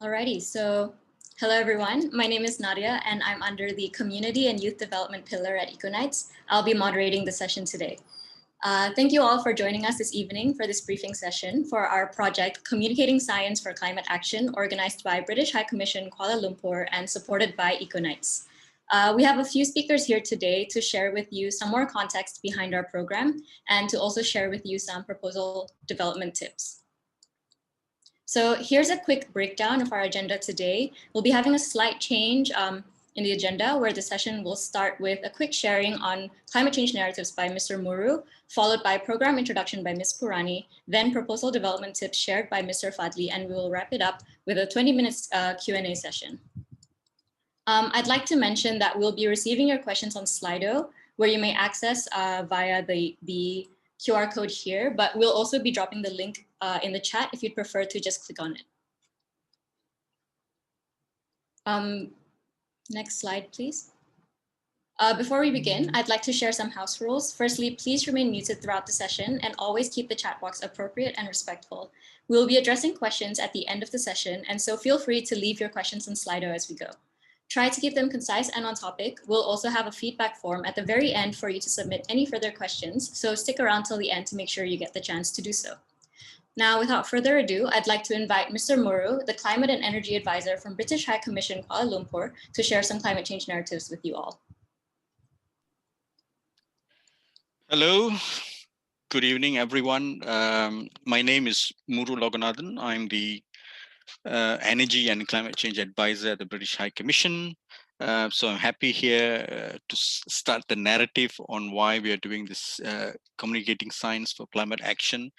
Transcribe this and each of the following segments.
Alrighty, so hello everyone. My name is Nadia and I'm under the Community and Youth Development pillar at Econites. I'll be moderating the session today. Thank you all for joining us this evening for this briefing session for our project Communicating Science for Climate Action, organized by British High Commission Kuala Lumpur and supported by Econites. We have a few speakers here today to share with you some more context behind our program and to also share with you some proposal development tips. So here's a quick breakdown of our agenda today. We'll be having a slight change in the agenda where the session will start with a quick sharing on climate change narratives by Mr. Muru, followed by program introduction by Ms. Purani, then proposal development tips shared by Mr. Fadli, and we will wrap it up with a 20 minutes Q&A session. I'd like to mention that we'll be receiving your questions on Slido, where you may access via the QR code here, but we'll also be dropping the link in the chat if you'd prefer to just click on it. Next slide, please. Before we begin, I'd like to share some house rules. Firstly, please remain muted throughout the session and always keep the chat box appropriate and respectful. We'll be addressing questions at the end of the session, and so feel free to leave your questions on Slido as we go. Try to keep them concise and on topic. We'll also have a feedback form at the very end for you to submit any further questions, so stick around till the end to make sure you get the chance to do so. Now, without further ado, I'd like to invite Mr. Muru, the Climate and Energy Advisor from British High Commission Kuala Lumpur, to share some climate change narratives with you all. Hello, good evening, everyone. My name is Muru Loganathan. I'm the Energy and Climate Change Advisor at the British High Commission. So I'm happy here to start the narrative on why we are doing this Communicating Science for Climate Action,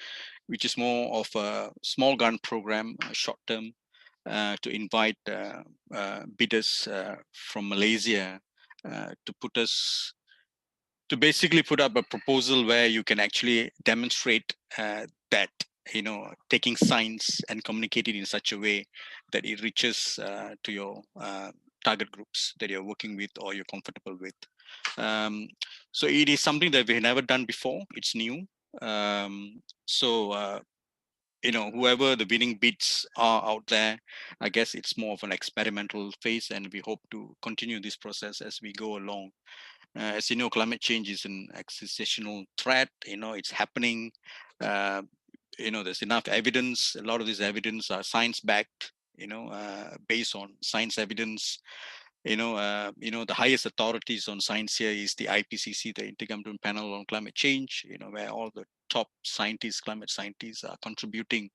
which is more of a small gun program, short term, to invite bidders from Malaysia to basically put up a proposal where you can actually demonstrate that taking science and communicate it in such a way that it reaches to your target groups that you're working with or you're comfortable with. So it is something that we've never done before. It's new. Whoever the winning bids are out there, I guess it's more of an experimental phase, and we hope to continue this process as we go along. As you know, climate change is an existential threat. It's happening. There's enough evidence. A lot of this evidence are science-backed. Based on science evidence. The highest authorities on science here is the IPCC, the Intergovernmental Panel on Climate Change. Where all the top scientists, climate scientists, are contributing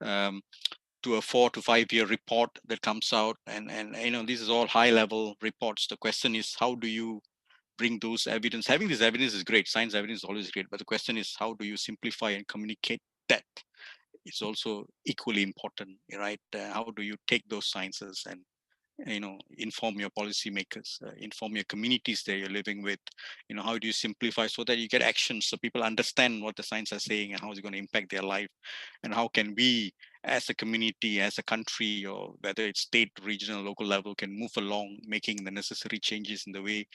to a 4 to 5 year report that comes out, and this is all high-level reports. The question is, how do you bring those evidence? Having this evidence is great. Science evidence is always great, but the question is, how do you simplify and communicate that? It's also equally important, right? How do you take those sciences and inform your policymakers, inform your communities that you're living with? How do you simplify so that you get action, so people understand what the science are saying and how it's going to impact their life? And how can we, as a community, as a country, or whether it's state, regional, local level, can move along, making the necessary changes in the way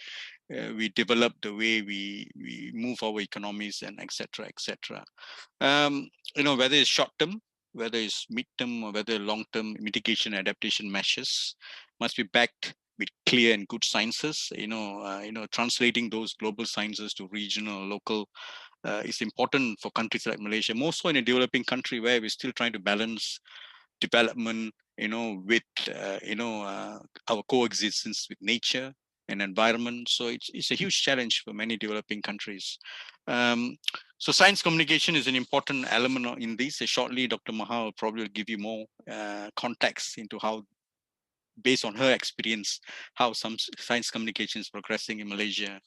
we develop, the way we move our economies, and etc. etc. Whether it's short term, whether it's mid-term, or whether long-term mitigation adaptation measures must be backed with clear and good sciences. Translating those global sciences to regional, local is important for countries like Malaysia, more so in a developing country where we're still trying to balance development, with our coexistence with nature and environment. So it's a huge challenge for many developing countries. So science communication is an important element in this. Shortly, Dr. Maha will probably give you more context into how, based on her experience, how some science communication is progressing in Malaysia.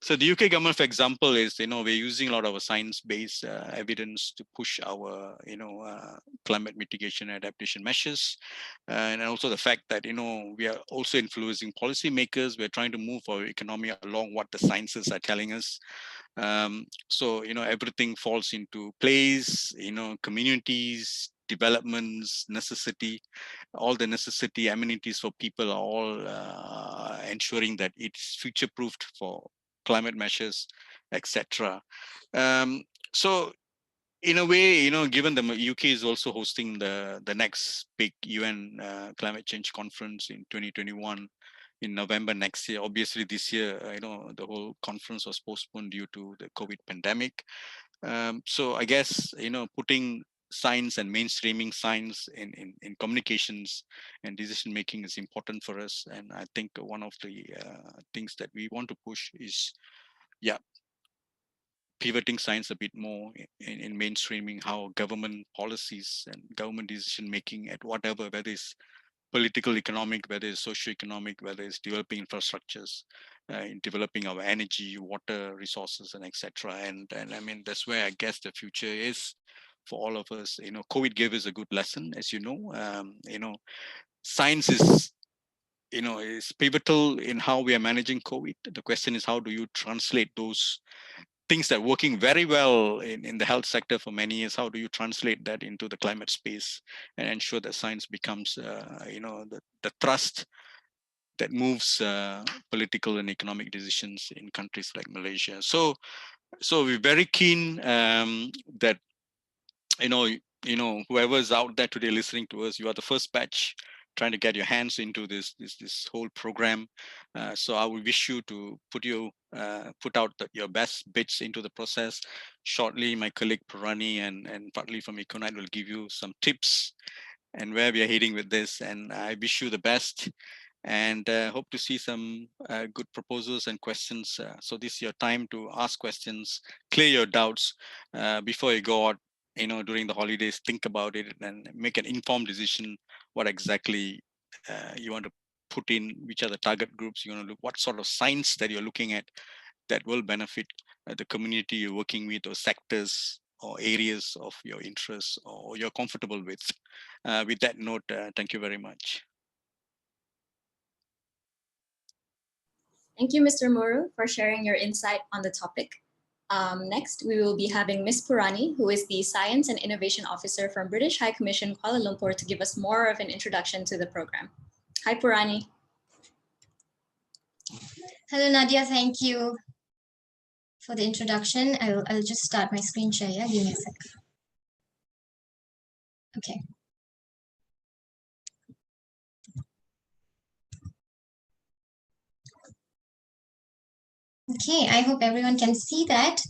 So the UK government, for example, is, we're using a lot of science-based evidence to push our, climate mitigation and adaptation measures. And also the fact that, we are also influencing policymakers. We're trying to move our economy along what the sciences are telling us. So, everything falls into place, communities, developments, necessity, all the necessity amenities for people are all ensuring that it's future-proofed for climate measures, etc. So in a way, given the UK is also hosting the next big UN climate change conference in 2021 in November next year. Obviously, this year, the whole conference was postponed due to the COVID pandemic. So I guess, putting science and mainstreaming science in communications and decision making is important for us. And I think one of the things that we want to push is, yeah, pivoting science a bit more in mainstreaming how government policies and government decision making at whatever, whether it's political, economic, whether it's socio-economic, whether it's developing infrastructures, in developing our energy, water resources, and etc. And I mean, that's where I guess the future is for all of us. COVID gave us a good lesson, as you know. Science is pivotal in how we are managing COVID. The question is, how do you translate those things that are working very well in the health sector for many years? How do you translate that into the climate space and ensure that science becomes, the thrust that moves political and economic decisions in countries like Malaysia? So we're very keen that whoever's out there today listening to us, you are the first batch trying to get your hands into this whole program. So I will wish you to put out your best bits into the process. Shortly, my colleague Purani and partly from Econite will give you some tips and where we are heading with this. And I wish you the best, and hope to see some good proposals and questions. So this is your time to ask questions, clear your doubts before you go out. During the holidays, think about it and make an informed decision. What exactly you want to put in? Which are the target groups you want to look? What sort of science that you're looking at that will benefit the community you're working with, or sectors or areas of your interests or you're comfortable with. With that note, thank you very much. Thank you, Mr. Muru, for sharing your insight on the topic. Next, we will be having Ms. Purani, who is the Science and Innovation Officer from British High Commission Kuala Lumpur, to give us more of an introduction to the program. Hi, Purani. Hello, Nadia. Thank you for the introduction. I'll just start my screen share. Yeah, give me a sec. Okay. Okay, I hope everyone can see that.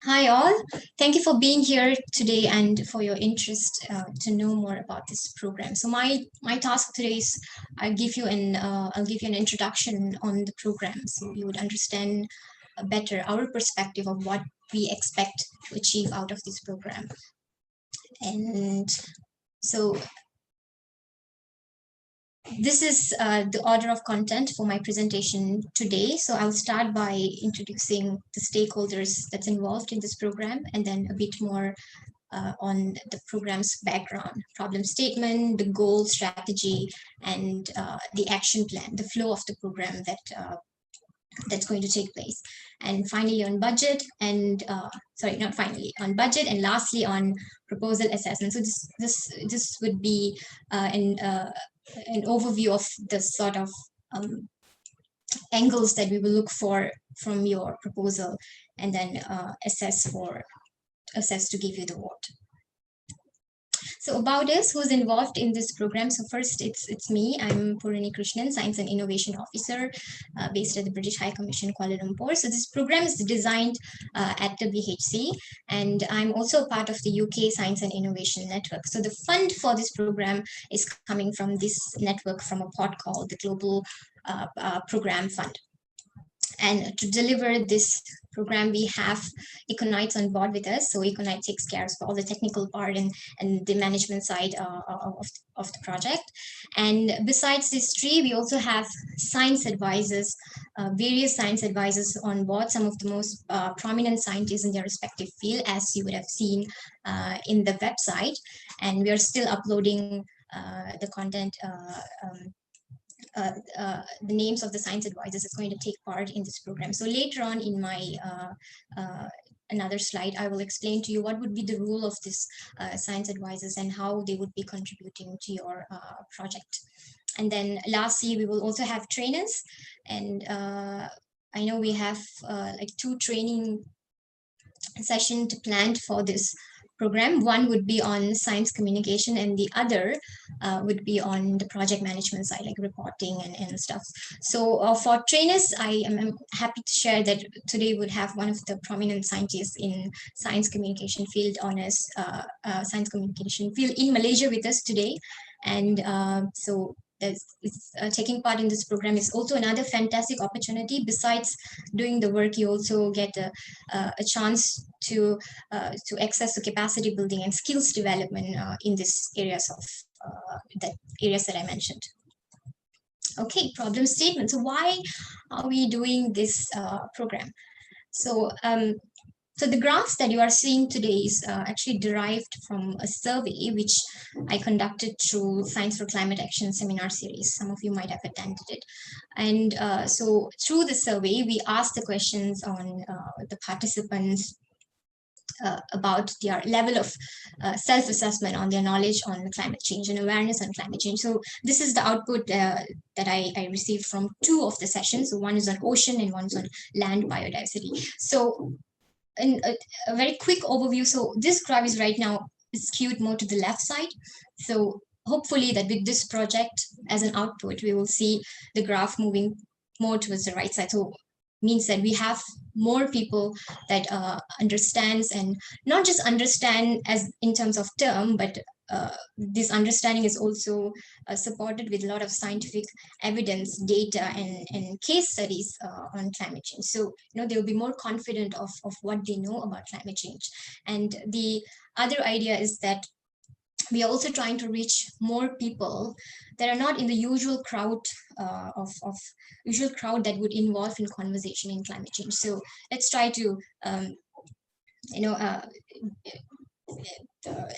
Hi all, thank you for being here today and for your interest to know more about this program. So my task today is I'll give you an introduction on the program, so you would understand better our perspective of what we expect to achieve out of this program. And so this is the order of content for my presentation today. So I'll start by introducing the stakeholders that's involved in this program, and then a bit more on the program's background, problem statement, the goal, strategy, and the action plan, the flow of the program that's going to take place. And finally on budget and, on budget, and lastly on proposal assessment. So this would be an overview of the sort of angles that we will look for from your proposal, and then assess to give you the vote. So about us, who's involved in this program. So first, it's me. I'm Purani Krishnan, Science and Innovation Officer based at the British High Commission Kuala Lumpur. So this program is designed at the BHC, and I'm also part of the UK Science and Innovation Network. So the fund for this program is coming from this network, from a pod called the Global Program Fund. And to deliver this program, we have Econite on board with us. So Econite takes care of all the technical part and the management side of the project. And besides these three, we also have science advisors, various science advisors on board, some of the most prominent scientists in their respective field, as you would have seen in the website. And we are still uploading the content, the names of the science advisors that's going to take part in this program. So later on in my another slide, I will explain to you what would be the role of this science advisors and how they would be contributing to your project. And then lastly, we will also have trainers. And I know we have like 2 training sessions planned for this program. One would be on science communication, and the other would be on the project management side, like reporting and stuff. So for trainers, I'm happy to share that today would have one of the prominent scientists in science communication field honors, science communication field in Malaysia with us today. And so taking part in this program is also another fantastic opportunity. Besides doing the work, you also get a chance to access the capacity building and skills development in these areas of that I mentioned. Okay, problem statement. So why are we doing this program? So the graphs that you are seeing today is actually derived from a survey which I conducted through Science for Climate Action seminar series. Some of you might have attended it. And so through the survey, we asked the questions on the participants about their level of self-assessment on their knowledge on climate change and awareness on climate change. So this is the output that I received from two of the sessions. So one is on ocean and one is on land biodiversity. So in a very quick overview, so this graph is right now skewed more to the left side. So hopefully that with this project as an output, we will see the graph moving more towards the right side. So means that we have more people that understands, and not just understand as in terms of term, but this understanding is also supported with a lot of scientific evidence, data, and case studies on climate change. So, they'll be more confident of what they know about climate change. And the other idea is that we are also trying to reach more people that are not in the usual crowd usual crowd that would involve in conversation in climate change. So let's try to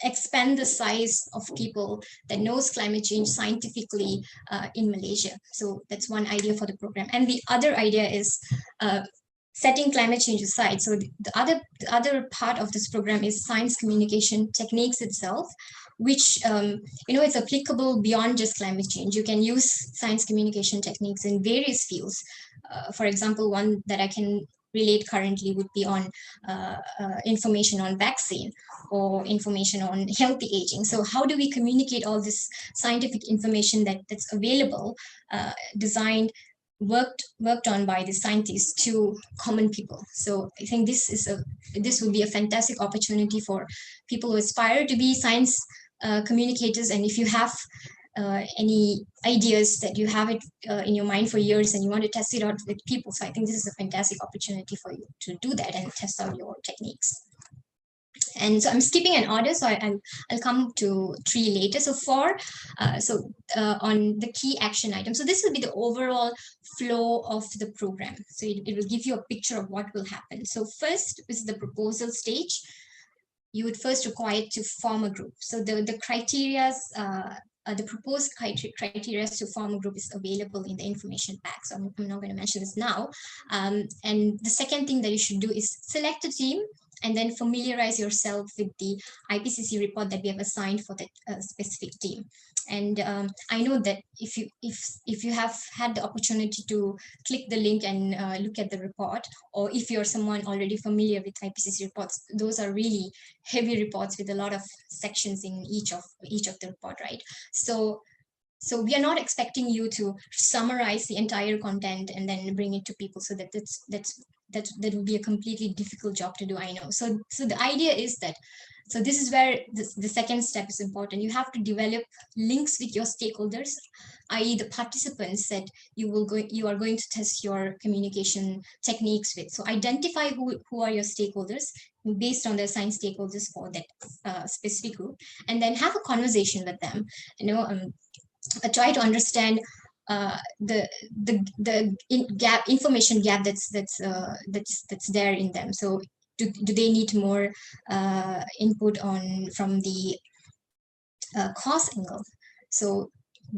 expand the size of people that knows climate change scientifically in Malaysia. So that's one idea for the program. And the other idea is setting climate change aside. So the other part of this program is science communication techniques itself, which it's applicable beyond just climate change. You can use science communication techniques in various fields. For example, one that I can relate currently would be on information on vaccine or information on healthy aging. So how do we communicate all this scientific information that's available, designed, worked on by the scientists to common people? So I think this would be a fantastic opportunity for people who aspire to be science communicators. And if you have any ideas that you have it in your mind for years and you want to test it out with people, so I think this is a fantastic opportunity for you to do that and test out your techniques. And so I'm skipping an order, so I'll come to 3 later. So 4, on the key action items. So this will be the overall flow of the program. So it will give you a picture of what will happen. So first is the proposal stage. You would first require to form a group. So the criteria, the proposed criteria to form a group is available in the information pack. So I'm not going to mention this now. And the second thing that you should do is select a team and then familiarize yourself with the IPCC report that we have assigned for that specific team. And I know that if you have had the opportunity to click the link and look at the report, or if you're someone already familiar with IPCC reports, those are really heavy reports with a lot of sections in each of the report, right? So we are not expecting you to summarize the entire content and then bring it to people. So that would be a completely difficult job to do, I know. So the idea is that, so this is where the second step is important. You have to develop links with your stakeholders, i.e. the participants that you are going to test your communication techniques with. So identify who are your stakeholders based on the assigned stakeholders for that specific group, and then have a conversation with them. Try to understand the information gap that's there in them. So do they need more input from the cost angle? So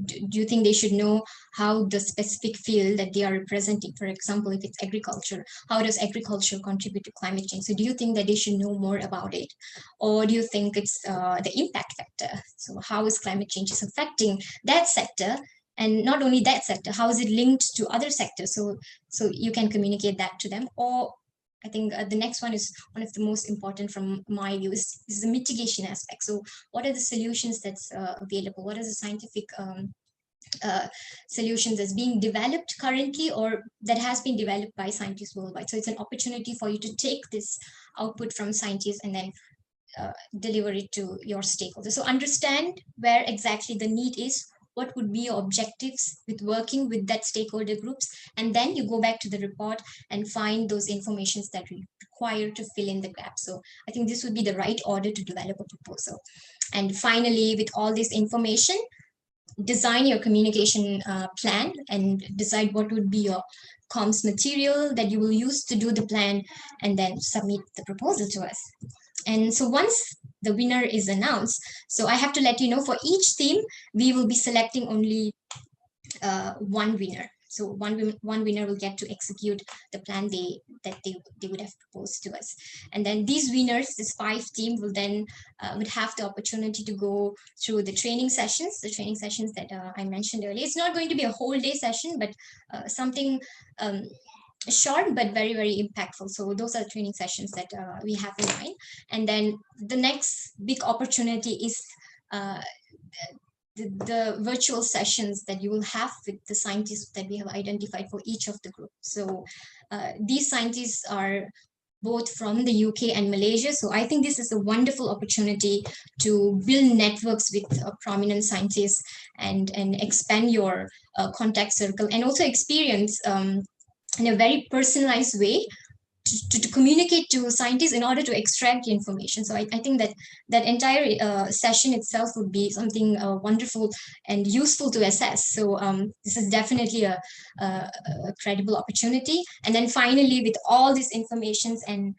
do you think they should know how the specific field that they are representing, for example, if it's agriculture, how does agriculture contribute to climate change? So do you think that they should know more about it? Or do you think it's the impact factor? So how is climate change is affecting that sector? And not only that sector, how is it linked to other sectors? So you can communicate that to them. Or I think the next one is one of the most important from my view is the mitigation aspect. So what are the solutions that's available? What are the scientific solutions that's being developed currently or that has been developed by scientists worldwide? So it's an opportunity for you to take this output from scientists and then deliver it to your stakeholders. So understand where exactly the need is, what would be your objectives with working with that stakeholder groups, and then you go back to the report and find those informations that we require to fill in the gap. So I think this would be the right order to develop a proposal. And finally, with all this information, design your communication plan and decide what would be your comms material that you will use to do the plan, and then submit the proposal to us. And so once the winner is announced, so I have to let you know, for each theme, we will be selecting only one winner. So one winner will get to execute the plan that they would have proposed to us. And then these winners, this 5 team, will then would have the opportunity to go through the training sessions that I mentioned earlier. It's not going to be a whole day session, but something short but very, very impactful. So those are the training sessions that we have in mind. And then the next big opportunity is the virtual sessions that you will have with the scientists that we have identified for each of the group. So these scientists are both from the UK and Malaysia. So I think this is a wonderful opportunity to build networks with prominent scientists and expand your contact circle, and also experience in a very personalized way to communicate to scientists in order to extract information. So I think that entire session itself would be something wonderful and useful to assess. So this is definitely a credible opportunity. And then finally, with all these informations and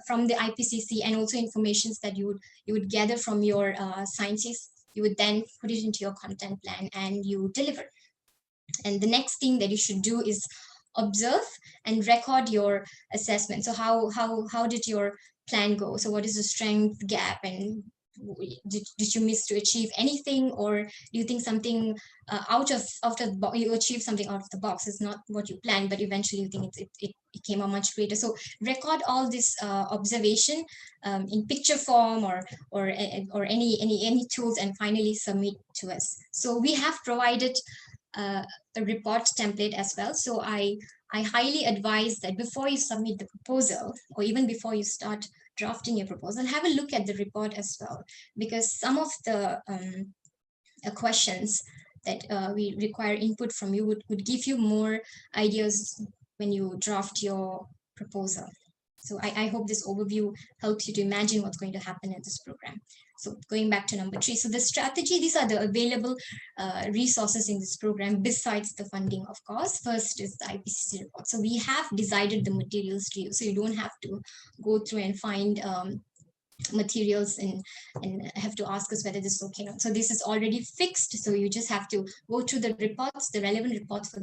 from the IPCC, and also informations that you would gather from your scientists, you would then put it into your content plan and you deliver. And the next thing that you should do is observe and record your assessment. So how did your plan go? So what is the strength, gap, and did you miss to achieve anything, or do you think something out of the box, you achieved something out of the box, is not what you planned, but eventually you think it came out much greater? So record all this observation in picture form or any tools, and finally submit to us. So we have provided a report template as well. So I highly advise that before you submit the proposal, or even before you start drafting your proposal, have a look at the report as well, because some of the questions that we require input from you would give you more ideas when you draft your proposal. So I hope this overview helps you to imagine what's going to happen in this program. So going back to number 3, so the strategy, these are the available resources in this program besides the funding, of course. First is the IPCC report. So we have decided the materials to you, so you don't have to go through and find materials and have to ask us whether this is okay or not. So this is already fixed, so you just have to go through the reports, the relevant reports for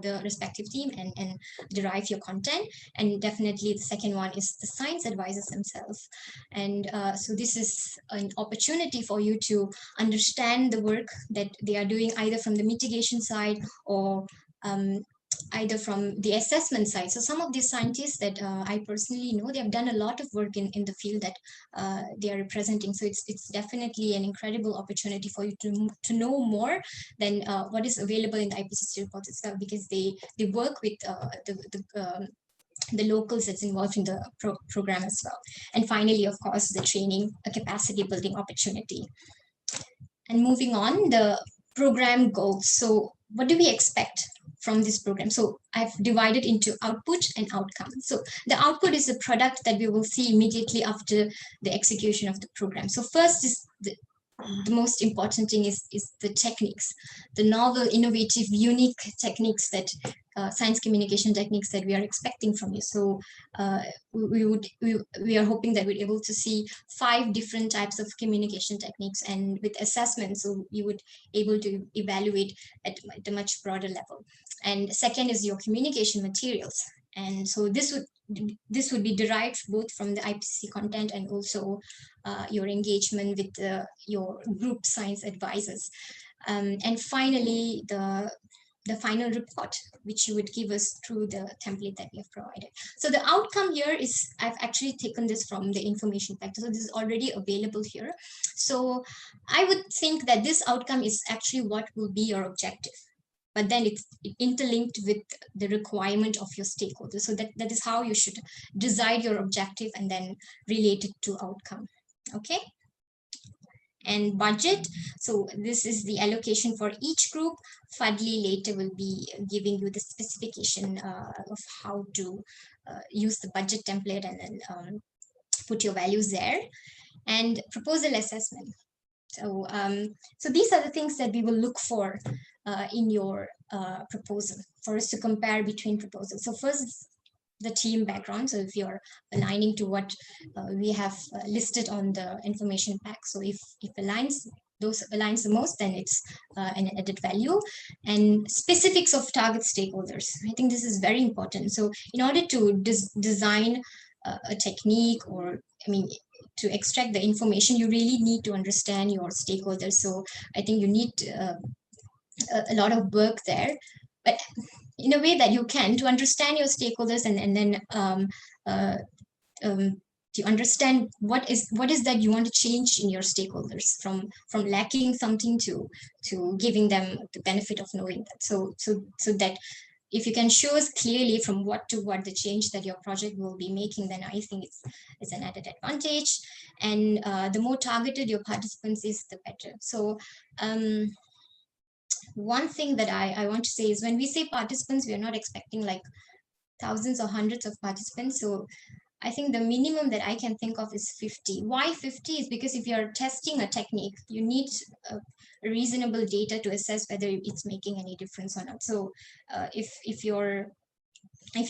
the respective team, and derive your content. And definitely the second one is the science advisors themselves. And so this is an opportunity for you to understand the work that they are doing, either from the mitigation side or either from the assessment side. So some of these scientists that I personally know, they have done a lot of work in the field that they are representing. So it's definitely an incredible opportunity for you to know more than what is available in the IPCC report itself, because they work with the locals that's involved in the program as well. And finally, of course, the training, a capacity building opportunity. And moving on, the program goals. So what do we expect from this program? So I've divided into output and outcome. So the output is the product that we will see immediately after the execution of the program. So first is the most important thing is the techniques, the novel, innovative, unique techniques that science communication techniques that we are expecting from you. So we are hoping that we're able to see 5 different types of communication techniques, and with assessment, so you would able to evaluate at a much broader level. And second is your communication materials. And so this would be derived both from the IPCC content and also your engagement with your group science advisors. And finally, the the final report, which you would give us through the template that we have provided. So the outcome here is, I've actually taken this from the information pack. So this is already available here. So I would think that this outcome is actually what will be your objective, but then it's interlinked with the requirement of your stakeholders. So that is how you should decide your objective and then relate it to outcome. Okay. And budget. So this is the allocation for each group. Fadli later will be giving you the specification of how to use the budget template and then put your values there. And proposal assessment. So, so these are the things that we will look for in your proposal for us to compare between proposals. So first, the team background. So if you're aligning to what we have listed on the information pack, so if those aligns the most, then it's an added value. And specifics of target stakeholders. I think this is very important. So in order to design a technique, or I mean, to extract the information, you really need to understand your stakeholders. So I think you need a lot of work there, but in a way that you can, to understand your stakeholders and then to understand what is that you want to change in your stakeholders, from lacking something to giving them the benefit of knowing that. So that if you can show us clearly from what to what the change that your project will be making, then I think it's an added advantage. And the more targeted your participants is, the better. So one thing that I want to say is, when we say participants, we are not expecting like thousands or hundreds of participants. So I think the minimum that I can think of is 50. Why 50 is because if you're testing a technique, you need a reasonable data to assess whether it's making any difference or not. So if you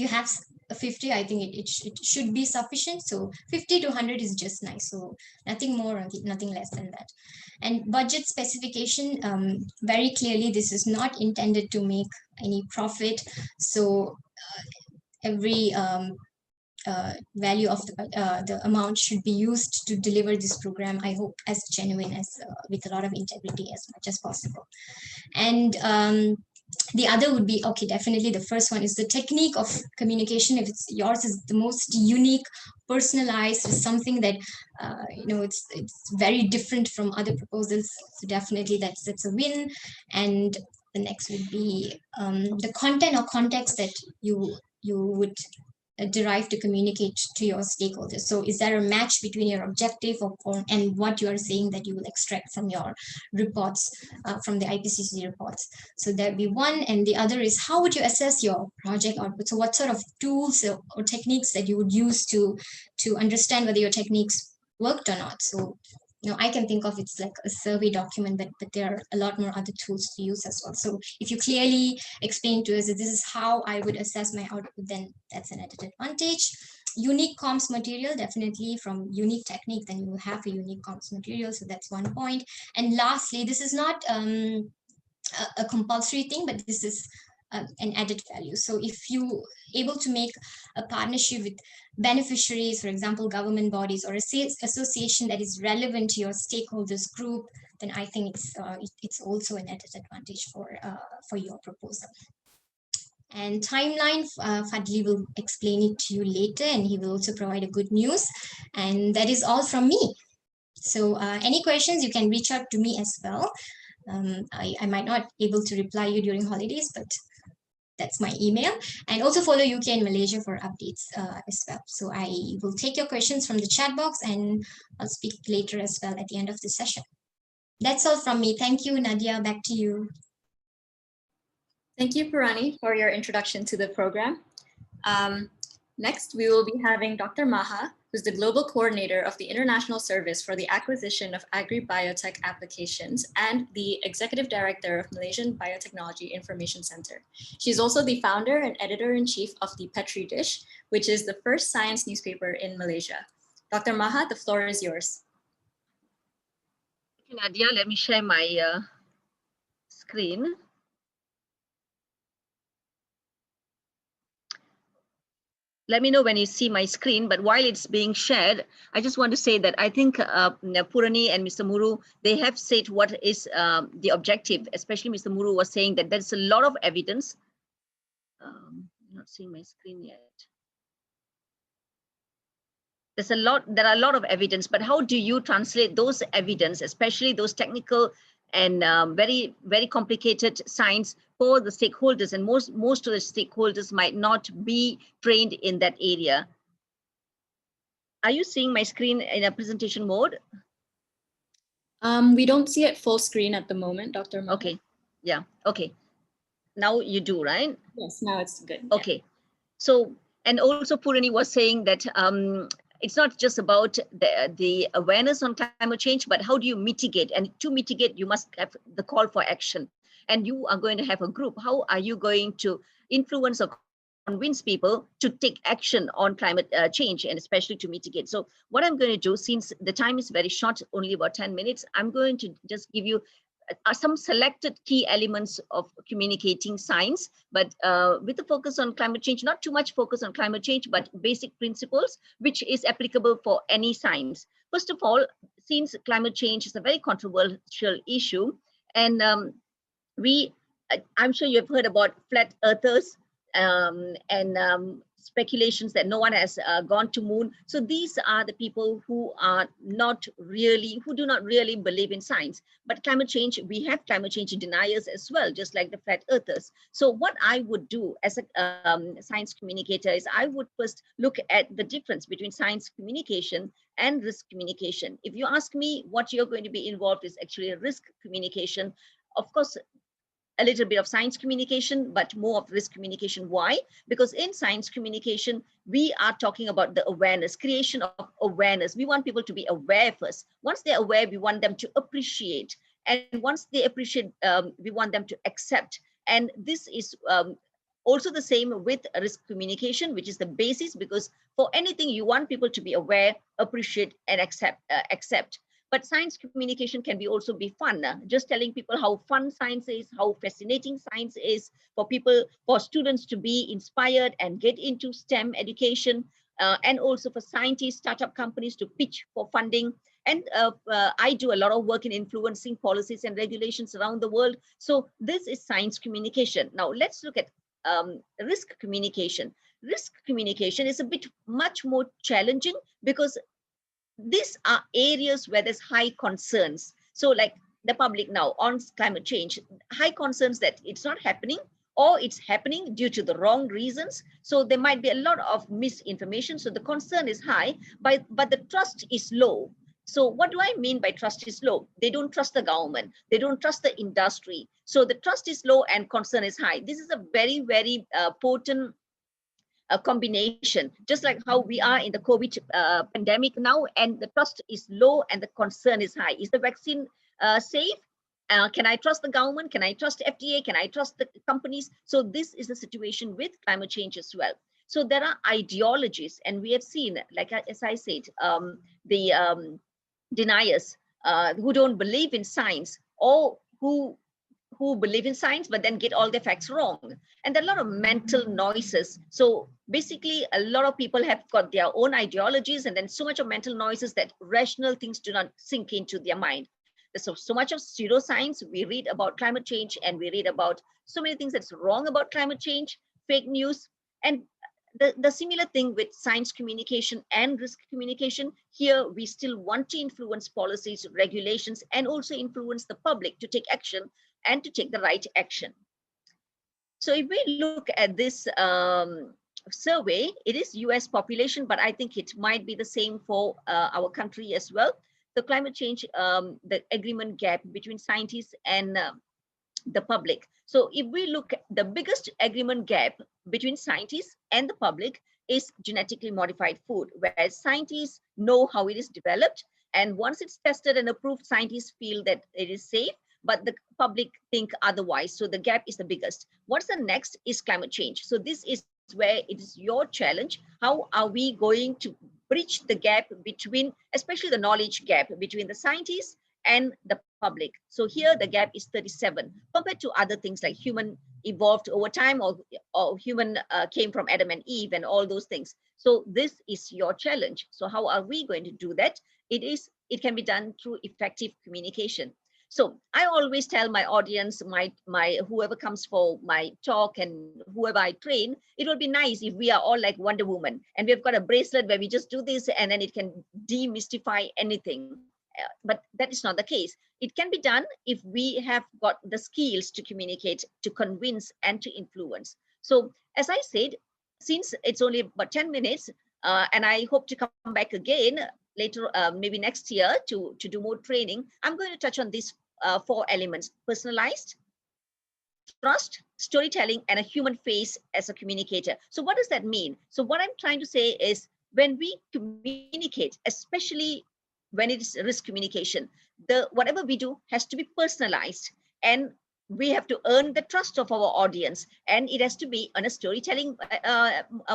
have 50, I think it should be sufficient. So 50 to 100 is just nice. So nothing more, nothing less than that. And budget specification, very clearly, this is not intended to make any profit. So every value of the amount should be used to deliver this program, I hope, as genuine as with a lot of integrity as much as possible. And the other would be, okay, definitely the first one is the technique of communication. If it's yours is the most unique, personalized, something that it's very different from other proposals, so definitely that's a win. And the next would be the content or context that you would derive to communicate to your stakeholders. So is there a match between your objective and what you are saying that you will extract from your reports, from the IPCC reports? So there'd be one. And the other is, how would you assess your project output? So what sort of tools or techniques that you would use to understand whether your techniques worked or not? So I can think of it's like a survey document, but there are a lot more other tools to use as well. So if you clearly explain to us that this is how I would assess my output, then that's an added advantage. Unique comms material, definitely from unique technique, then you will have a unique comms material. So that's one point. And lastly, this is not a compulsory thing, but this is an added value. So if you able to make a partnership with beneficiaries, for example, government bodies or association that is relevant to your stakeholders group, then I think it's also an added advantage for your proposal. And timeline, Fadli will explain it to you later, and he will also provide a good news. And that is all from me. So any questions, you can reach out to me as well. I might not able to reply you during holidays, but that's my email. And also follow UK and Malaysia for updates as well. So I will take your questions from the chat box, and I'll speak later as well at the end of the session. That's all from me. Thank you, Nadia. Back to you. Thank you, Purani, for your introduction to the program. Next, we will be having Dr. Maha, who's the Global Coordinator of the International Service for the Acquisition of Agri-Biotech Applications and the Executive Director of Malaysian Biotechnology Information Center. She's also the founder and editor-in-chief of the Petri Dish, which is the first science newspaper in Malaysia. Dr. Maha, the floor is yours. Thank you, Nadia. Let me share my screen. let me know when you see my screen, but while it's being shared, I just want to say that I think Purani and Mr. Muru, they have said what is the objective, especially Mr. Muru was saying that there's a lot of evidence. Not seeing my screen yet. There are a lot of evidence, but how do you translate those evidence, especially those technical and very, very complicated science for the stakeholders? And most of the stakeholders might not be trained in that area. Are you seeing my screen in a presentation mode? We don't see it full screen at the moment, Dr. Mohan. Okay, yeah, okay. Now you do, right? Yes, now it's good. Yeah. Okay, so, and also Purani was saying that it's not just about the awareness on climate change, but how do you mitigate? And to mitigate, you must have the call for action. And you are going to have a group. How are you going to influence or convince people to take action on climate change and especially to mitigate? So what I'm going to do, since the time is very short, only about 10 minutes, I'm going to just give you some selected key elements of communicating science, but with the focus on climate change, not too much focus on climate change, but basic principles, which is applicable for any science. First of all, since climate change is a very controversial issue, and I'm sure you've heard about flat earthers and speculations that no one has gone to moon. So these are the people who are not really, who do not really believe in science. But climate change, we have climate change deniers as well, just like the flat earthers. So what I would do as a science communicator is I would first look at the difference between science communication and risk communication. If you ask me what you're going to be involved is actually a risk communication. Of course, a little bit of science communication, but more of risk communication. Why? Because in science communication, we are talking about the awareness, creation of awareness. We want people to be aware first. Once they're aware, we want them to appreciate. And once they appreciate, we want them to accept. And this is also the same with risk communication, which is the basis, because for anything, you want people to be aware, appreciate, and accept. But science communication can be also be fun. Just telling people how fun science is, how fascinating science is, for people, for students to be inspired and get into STEM education, and also for scientists, startup companies to pitch for funding. And I do a lot of work in influencing policies and regulations around the world. So this is science communication. Now let's look at risk communication. Risk communication is a bit much more challenging because these are areas where there's high concerns. So like the public now on climate change, high concerns that it's not happening or it's happening due to the wrong reasons. So there might be a lot of misinformation. So the concern is high, but the trust is low. So what do I mean by trust is low? They don't trust the government. They don't trust the industry. So the trust is low and concern is high. This is a very, very potent a combination, just like how we are in the COVID pandemic now, and the trust is low and the concern is high. Is the vaccine safe? Can I trust the government? Can I trust FDA? Can I trust the companies? So this is the situation with climate change as well. So there are ideologies, and we have seen, like as I said, the deniers who don't believe in science, or who believe in science but then get all the facts wrong. And there are a lot of mental noises. So basically a lot of people have got their own ideologies, and then so much of mental noises that rational things do not sink into their mind. There's so much of pseudoscience. We read about climate change and we read about so many things that's wrong about climate change, fake news. And the similar thing with science communication and risk communication. Here, we still want to influence policies, regulations, and also influence the public to take action and to take the right action. So if we look at this survey, it is US population, but I think it might be the same for our country as well. The climate change, the agreement gap between scientists and the public. So if we look at the biggest agreement gap between scientists and the public is genetically modified food, where scientists know how it is developed. And once it's tested and approved, scientists feel that it is safe, but the public think otherwise. So the gap is the biggest. What's the next is climate change. So this is where it is your challenge. How are we going to bridge the gap between, especially the knowledge gap between the scientists and the public. So here the gap is 37 compared to other things like human evolved over time, or human came from Adam and Eve and all those things. So this is your challenge. So how are we going to do that? It can be done through effective communication. So I always tell my audience, my whoever comes for my talk and whoever I train, it will be nice if we are all like Wonder Woman and we've got a bracelet where we just do this and then it can demystify anything. But that is not the case. It can be done if we have got the skills to communicate, to convince, and to influence. So as I said, since it's only about 10 minutes, and I hope to come back again later, maybe next year to do more training, I'm going to touch on these 4 elements: personalized, trust, storytelling, and a human face as a communicator. So what does that mean? So what I'm trying to say is, when we communicate, especially when it is risk communication, whatever we do has to be personalized, and we have to earn the trust of our audience, and it has to be on a storytelling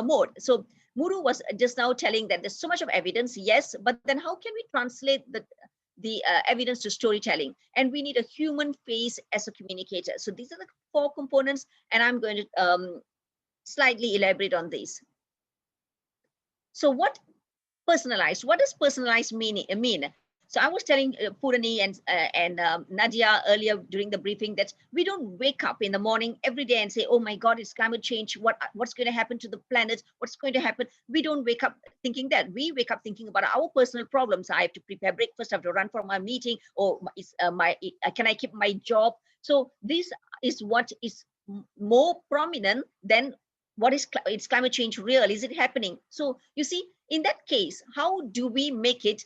mode. So Muru was just now telling that there's so much of evidence, yes, but then how can we translate the evidence to storytelling? And we need a human face as a communicator. So these are the 4 components, and I'm going to slightly elaborate on these. So what does personalized mean? So I was telling Purani and Nadia earlier during the briefing that we don't wake up in the morning every day and say, oh my God, it's climate change. What's going to happen to the planet? What's going to happen? We don't wake up thinking that. We wake up thinking about our personal problems. I have to prepare breakfast, I have to run for my meeting, or can I keep my job? So this is what is more prominent than what is climate change real? Is it happening? So you see, in that case, how do we make it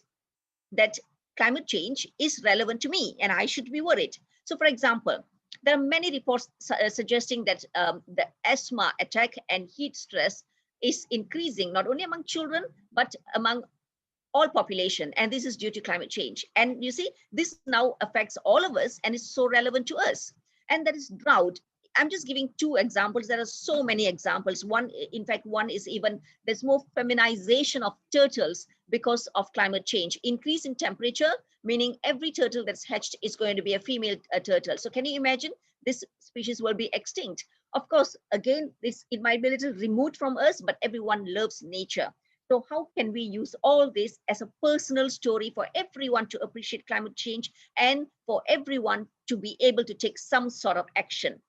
that climate change is relevant to me and I should be worried? So for example, there are many reports suggesting that the asthma attack and heat stress is increasing, not only among children, but among all population. And this is due to climate change. And you see, this now affects all of us and is so relevant to us. And that is drought. I'm just giving 2 examples. There are so many examples. One is even, there's more feminization of turtles because of climate change. Increase in temperature, meaning every turtle that's hatched is going to be a female turtle. So can you imagine? This species will be extinct. Of course, again, it might be a little removed from us, but everyone loves nature. So how can we use all this as a personal story for everyone to appreciate climate change and for everyone to be able to take some sort of action,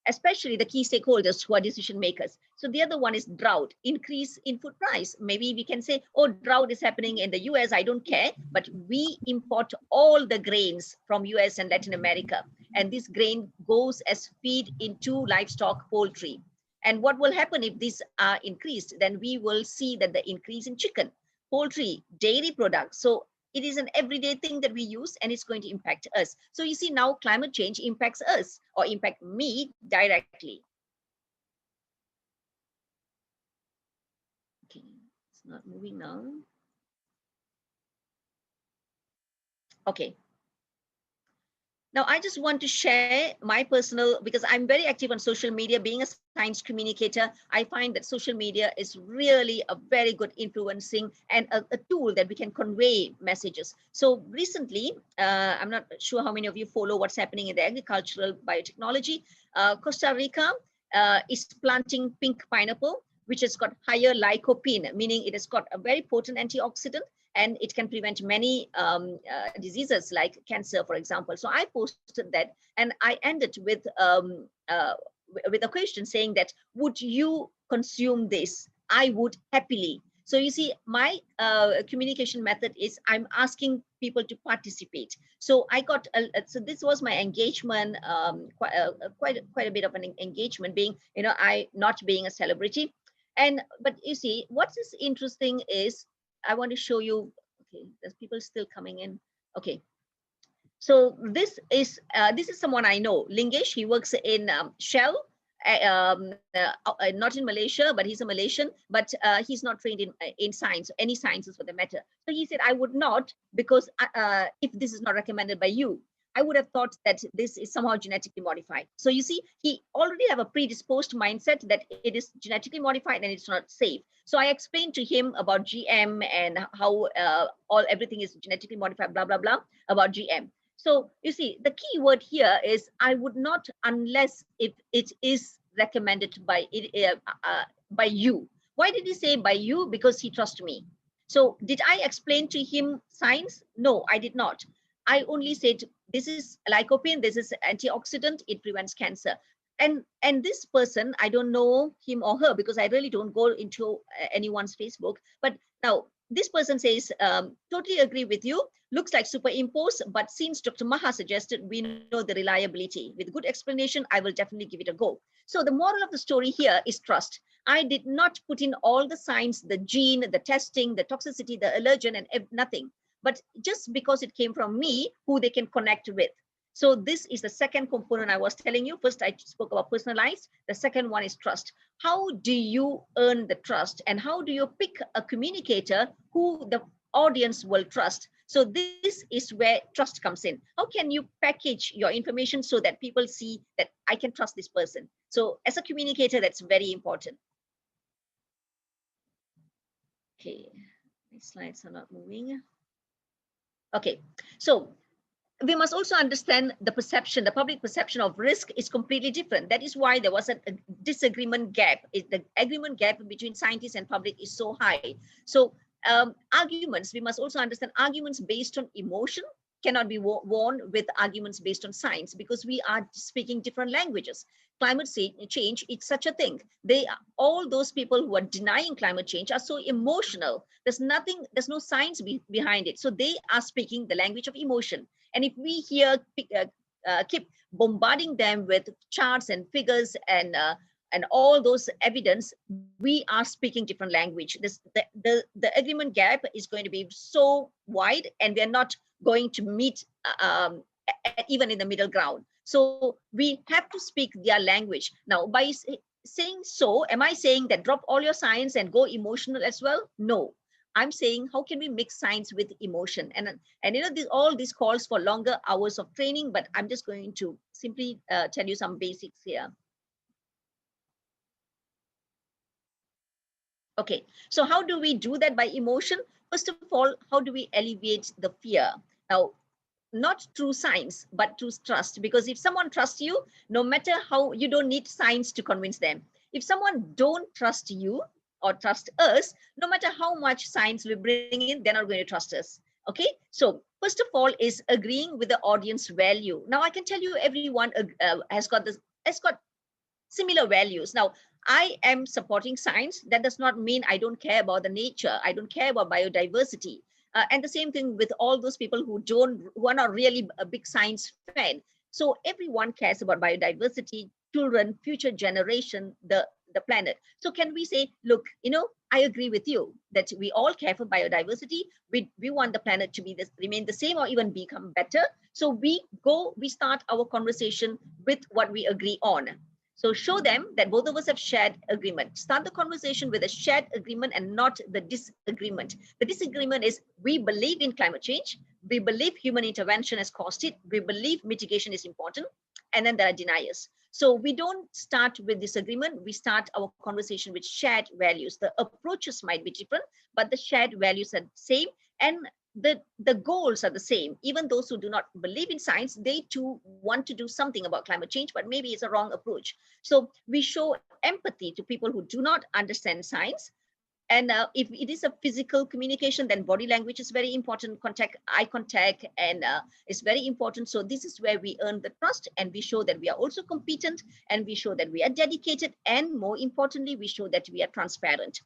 especially the key stakeholders who are decision makers? So the other one is drought, increase in food price. Maybe we can say, oh, drought is happening in the US, I don't care, but we import all the grains from US and Latin America. And this grain goes as feed into livestock, poultry. And what will happen if these are increased? Then we will see that the increase in chicken, poultry, dairy products. So it is an everyday thing that we use, and it's going to impact us. So you see, now climate change impacts us, or impact me directly. Okay, it's not moving now. Okay. Now, I just want to share my personal, because I'm very active on social media. Being a science communicator, I find that social media is really a very good influencing and a tool that we can convey messages. So recently, I'm not sure how many of you follow what's happening in the agricultural biotechnology. Costa Rica is planting pink pineapple, which has got higher lycopene, meaning it has got a very potent antioxidant, and it can prevent many diseases like cancer, for example. So I posted that, and I ended with a question saying that, would you consume this? I would happily. So you see, my communication method is I'm asking people to participate. So I got, so this was my engagement, quite a bit of an engagement, being, I not being a celebrity. But you see, what is interesting is, I want to show you, okay, there's people still coming in. Okay. So this is someone I know, Lingesh. He works in Shell, not in Malaysia, but he's a Malaysian, but he's not trained in science, any sciences for the matter. So he said, I would not, because if this is not recommended by you, I would have thought that this is somehow genetically modified. So you see, he already have a predisposed mindset that it is genetically modified and it's not safe. So I explained to him about GM and how everything is genetically modified, blah, blah, blah, about GM. So you see, the key word here is I would not, unless if it is recommended by by you. Why did he say by you? Because he trusts me. So did I explain to him science? No, I did not. I only said this is lycopene, this is antioxidant, it prevents cancer. And this person, I don't know him or her because I really don't go into anyone's Facebook. But now this person says, totally agree with you. Looks like superimposed, but since Dr. Maha suggested, we know the reliability. With good explanation, I will definitely give it a go. So the moral of the story here is trust. I did not put in all the signs, the gene, the testing, the toxicity, the allergen, and nothing. But just because it came from me, who they can connect with. So this is the second component I was telling you. First, I spoke about personalized. The second one is trust. How do you earn the trust? And how do you pick a communicator who the audience will trust? So this is where trust comes in. How can you package your information so that people see that I can trust this person? So as a communicator, that's very important. Okay, my slides are not moving. Okay, so we must also understand the perception, the public perception of risk is completely different. That is why there was a disagreement gap. The agreement gap between scientists and public is so high. So arguments, we must also understand arguments based on emotion cannot be worn with arguments based on science because we are speaking different languages. Climate change, it's such a thing. All those people who are denying climate change are so emotional. There's no science behind it. So they are speaking the language of emotion. And if we here keep bombarding them with charts and figures and all those evidence, we are speaking different language. The agreement gap is going to be so wide, and we're not going to meet even in the middle ground. So we have to speak their language. Now, by saying so, am I saying that drop all your science and go emotional as well? No. I'm saying, how can we mix science with emotion? And you know, all these calls for longer hours of training, but I'm just going to simply tell you some basics here. Okay, so how do we do that by emotion? First of all, how do we alleviate the fear? Now, not through science, but through trust. Because if someone trusts you, no matter how, you don't need science to convince them. If someone don't trust you or trust us, no matter how much science we bring in, they're not going to trust us. Okay, so first of all is agreeing with the audience value. Now I can tell you everyone has got similar values. Now, I am supporting science. That does not mean I don't care about the nature. I don't care about biodiversity. And the same thing with all those people who are not really a big science fan. So everyone cares about biodiversity, children, future generation, the planet. So can we say, look, you know, I agree with you that we all care for biodiversity. We want the planet to remain the same or even become better. So we start our conversation with what we agree on. So show them that both of us have shared agreement. Start the conversation with a shared agreement and not the disagreement. The disagreement is we believe in climate change. We believe human intervention has caused it. We believe mitigation is important. And then there are deniers. So we don't start with disagreement. We start our conversation with shared values. The approaches might be different, but the shared values are the same. And the goals are the same. Even those who do not believe in science, they too want to do something about climate change, but maybe it's a wrong approach. So we show empathy to people who do not understand science. And if it is a physical communication, then body language is very important, eye contact, and it's very important. So this is where we earn the trust, and we show that we are also competent, and we show that we are dedicated, and more importantly, we show that we are transparent.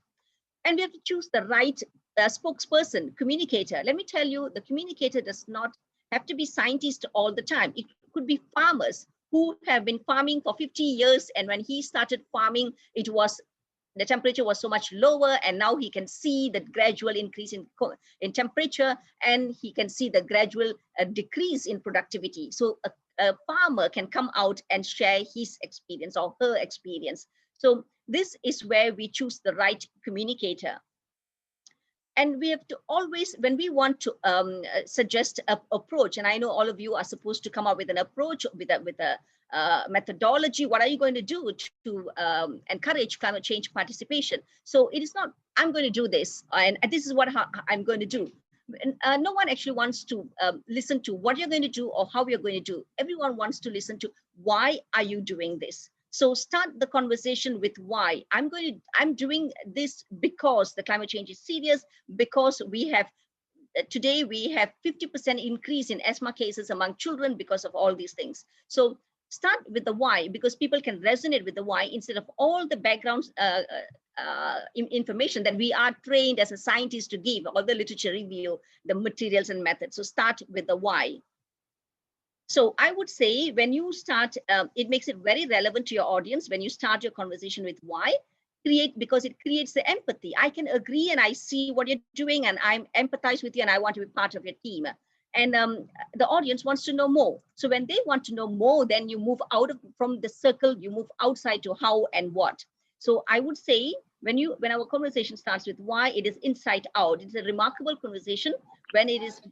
And we have to choose the right spokesperson, communicator. Let me tell you, the communicator does not have to be scientists all the time. It could be farmers who have been farming for 50 years. And when he started farming, the temperature was so much lower, and now he can see the gradual increase in temperature, and he can see the gradual decrease in productivity. So a farmer can come out and share his experience or her experience. So this is where we choose the right communicator. And we have to always, when we want to suggest an approach, and I know all of you are supposed to come up with an approach with a methodology. What are you going to do to encourage climate change participation? So it is not, I'm going to do this, and this is what I'm going to do. No one actually wants to listen to what you're going to do or how you're going to do. Everyone wants to listen to why are you doing this. So start the conversation with why. I'm doing this because the climate change is serious, because we have today we have 50% increase in asthma cases among children because of all these things. So start with the why, because people can resonate with the why instead of all the background information that we are trained as a scientist to give, all the literature review, the materials and methods. So start with the why. So I would say when you start, it makes it very relevant to your audience when you start your conversation with why. Because it creates the empathy. I can agree and I see what you're doing and I'm empathize with you and I want to be part of your team. And the audience wants to know more. So when they want to know more, then you move from the circle, you move outside to how and what. So I would say when our conversation starts with why, it is inside out. It's a remarkable conversation. When it is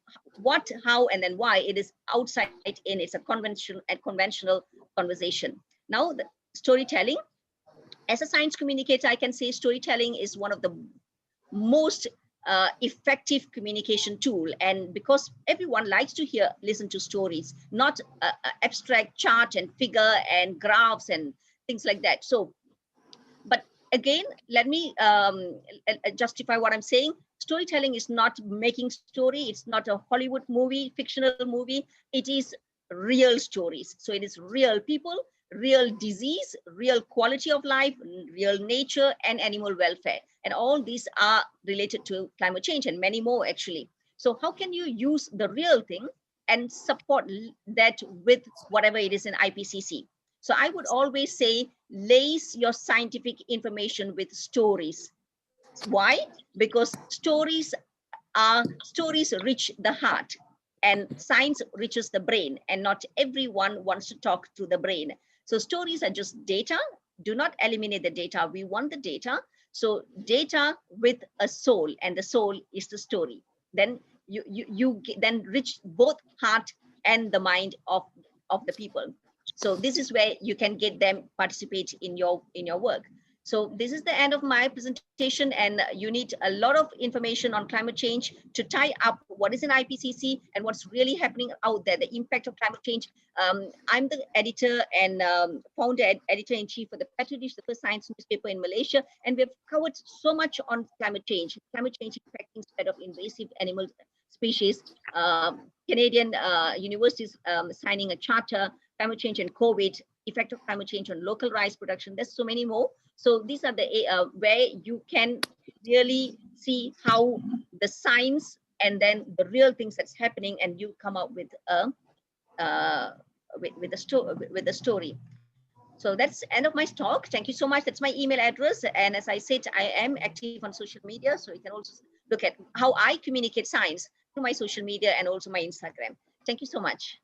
what, how, and then why, it is outside in. It's a conventional conversation. Now the storytelling. As a science communicator, I can say storytelling is one of the most effective communication tool. And because everyone likes to listen to stories, not abstract chart and figure and graphs and things like that. So, but again, let me justify what I'm saying. Storytelling is not making story. It's not a Hollywood movie, fictional movie. It is real stories. So it is real people, real disease, real quality of life, real nature, and animal welfare. And all these are related to climate change and many more actually. So how can you use the real thing and support that with whatever it is in IPCC? So I would always say, lace your scientific information with stories. Why? Because stories reach the heart, and science reaches the brain, and not everyone wants to talk to the brain. So stories are just data. Do not eliminate the data. We want the data. So data with a soul, and the soul is the story. Then you then reach both heart and the mind of the people. So this is where you can get them participate in your work. So this is the end of my presentation, and you need a lot of information on climate change to tie up what is in IPCC and what's really happening out there, the impact of climate change. I'm the editor and founder editor-in-chief for the Petri Dish, the first science newspaper in Malaysia, and we've covered so much on climate change affecting spread of invasive animal species. Canadian universities signing a charter, climate change and COVID, effect of climate change on local rice production. There's so many more. So these are the where you can really see how the science and then the real things that's happening, and you come up with a story. So that's the end of my talk. Thank you so much. That's my email address. And as I said, I am active on social media. So you can also look at how I communicate science through my social media and also my Instagram. Thank you so much.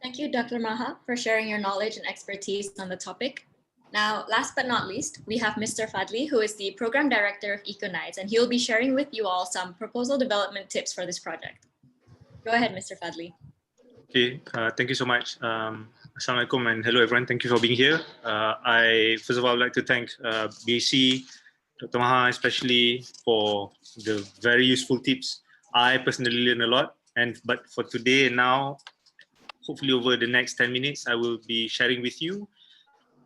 Thank you, Dr. Maha, for sharing your knowledge and expertise on the topic. Now, last but not least, we have Mr. Fadli, who is the Program Director of EcoNites, and he'll be sharing with you all some proposal development tips for this project. Go ahead, Mr. Fadli. Okay, thank you so much. Assalamualaikum and hello everyone. Thank you for being here. I first of all would like to thank BAC, Dr. Maha especially for the very useful tips. I personally learned a lot, but for today and now, hopefully over the next 10 minutes, I will be sharing with you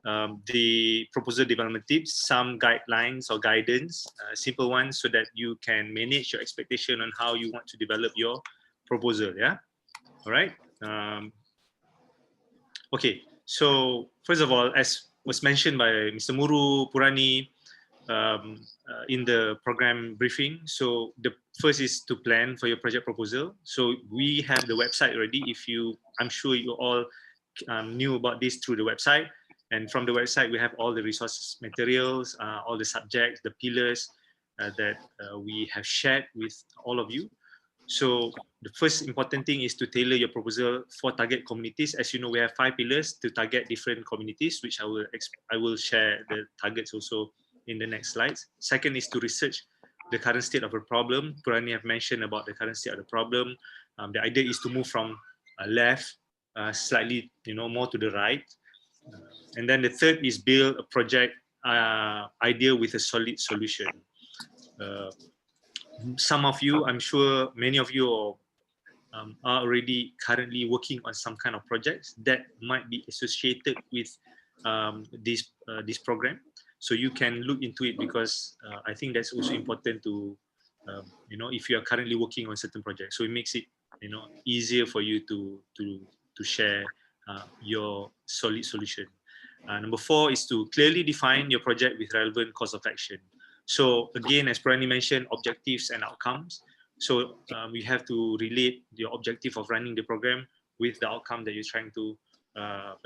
the proposal development tips, some guidelines or guidance, simple ones, so that you can manage your expectation on how you want to develop your proposal. Yeah. All right. Okay. So first of all, as was mentioned by Mr. Muru Purani in the program briefing, so the first is to plan for your project proposal. So we have the website already. I'm sure you all knew about this through the website. And from the website, we have all the resources, materials, all the subjects, the pillars that we have shared with all of you. So the first important thing is to tailor your proposal for target communities. As you know, we have 5 pillars to target different communities, which I will share the targets also in the next slides. Second is to research the current state of a problem. Purani have mentioned about the current state of the problem. The idea is to move from left slightly, more to the right. And then the third is build a project idea with a solid solution. Some of you, I'm sure many of you are already currently working on some kind of projects that might be associated with this program. So you can look into it, because I think that's also important to, if you are currently working on certain projects. So it makes it, easier for you to share your solid solution. Number 4 is to clearly define your project with relevant course of action. So again, as Purani mentioned, objectives and outcomes. So we have to relate your objective of running the program with the outcome that you're trying to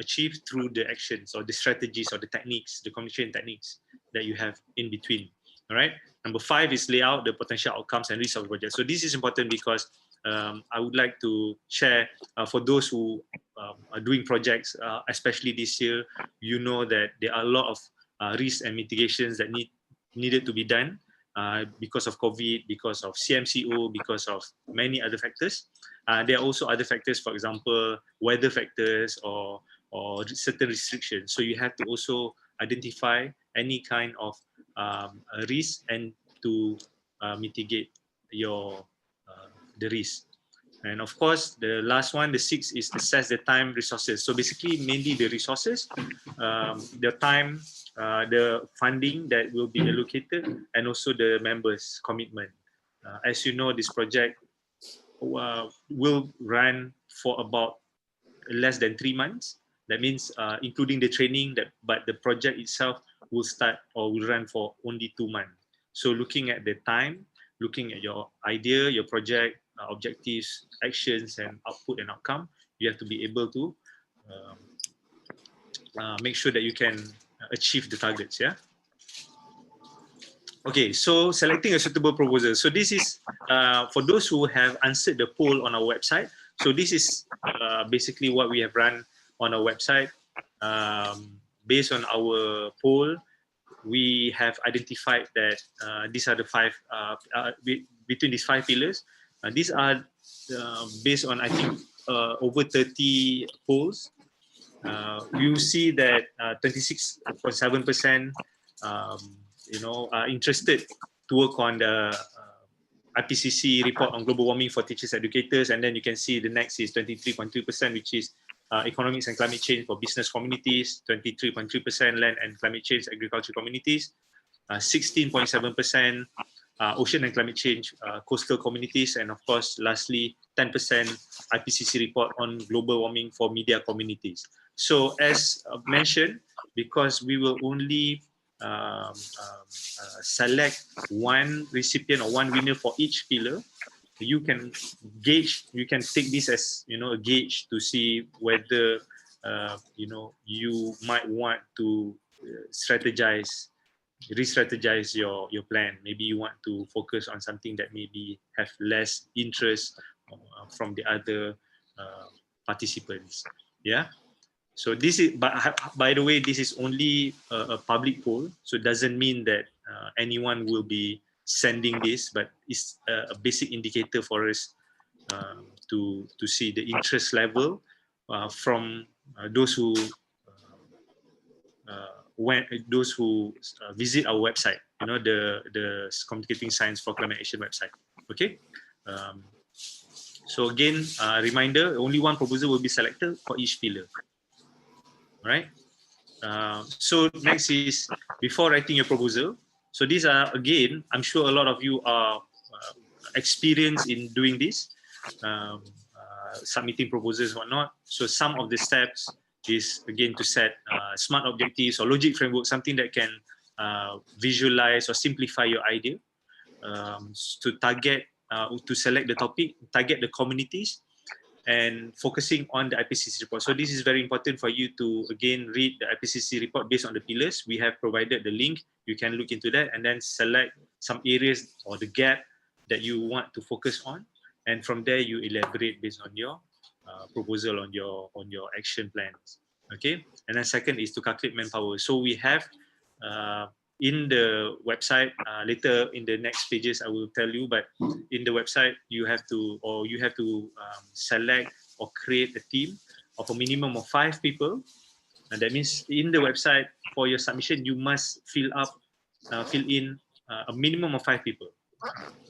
achieve through the actions or the strategies or the techniques, the communication techniques that you have in between. All right. Number 5 is lay out the potential outcomes and risks of the project. So this is important because I would like to share for those who are doing projects, especially this year, you know that there are a lot of risks and mitigations that needed to be done because of COVID, because of CMCO, because of many other factors. There are also other factors, for example, weather factors or certain restrictions. So you have to also identify any kind of risk and to mitigate the risk. And of course, the last one, the 6th, is assess the time resources. So basically, mainly the resources, the time, the funding that will be allocated, and also the members' commitment. As you know, this project will run for about less than 3 months. That means including the training, but the project itself will start or will run for only 2 months. So looking at the time, looking at your idea, your project, objectives, actions, and output and outcome, you have to be able to make sure that you can achieve the targets. Yeah. Okay, so selecting a suitable proposal. So this is for those who have answered the poll on our website. So this is basically what we have run on our website. Based on our poll, we have identified that these are the 5, between these 5 pillars. These are based on, I think, over 30 polls. You see that 26.7% are interested to work on the IPCC report on global warming for teachers, educators, and then you can see the next is 23.2%, which is economics and climate change for business communities, 23.3% land and climate change agriculture communities, 16.7% ocean and climate change coastal communities, and of course, lastly, 10% IPCC report on global warming for media communities. So as mentioned, because we will only select one recipient or one winner for each pillar, you can gauge, you can take this as a gauge to see whether you might want to re-strategize your plan. Maybe you want to focus on something that maybe have less interest from the other participants. Yeah. So this is, by the way, this is only a public poll, so it doesn't mean that anyone will be sending this, but it's a basic indicator for us to see the interest level from those who visit our website, the Communicating Science for Climate Action website. Okay. So again, reminder: only one proposal will be selected for each pillar. All right. So next is before writing your proposal. So these are, again, I'm sure a lot of you are experienced in doing this, submitting proposals or whatnot. So some of the steps is, again, to set SMART objectives or logic framework, something that can visualize or simplify your idea, to target, to select the topic, target the communities, and focusing on the IPCC report. So this is very important for you to, again, read the IPCC report based on the pillars. We have provided the link. You can look into that and then select some areas or the gap that you want to focus on. And from there, you elaborate based on your proposal, on your action plans. Okay. And then second is to calculate manpower. So we have in the website, later in the next pages, I will tell you, but in the website, you have to select or create a team of a minimum of 5 people. And that means in the website for your submission, you must fill in a minimum of 5 people,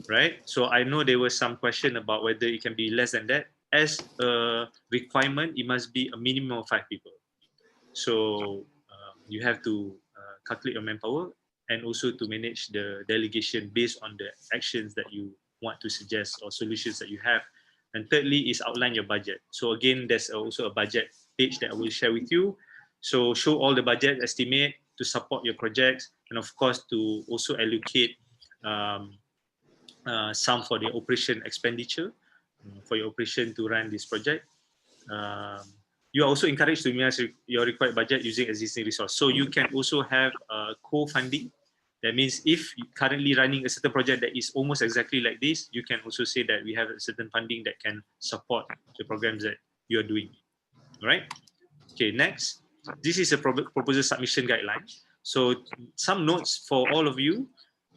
right? So I know there was some question about whether it can be less than that. As a requirement, it must be a minimum of 5 people. So you have to calculate your manpower and also to manage the delegation based on the actions that you want to suggest or solutions that you have. And thirdly is outline your budget. So again, there's also a budget page that I will share with you. So show all the budget estimate to support your projects, and of course to also allocate some for the operation expenditure for your operation to run this project. You are also encouraged to minimize your required budget using existing resource. So you can also have co-funding. That means if you're currently running a certain project that is almost exactly like this, you can also say that we have a certain funding that can support the programs that you are doing. All right. Okay, next. This is a proposal submission guideline. So some notes for all of you.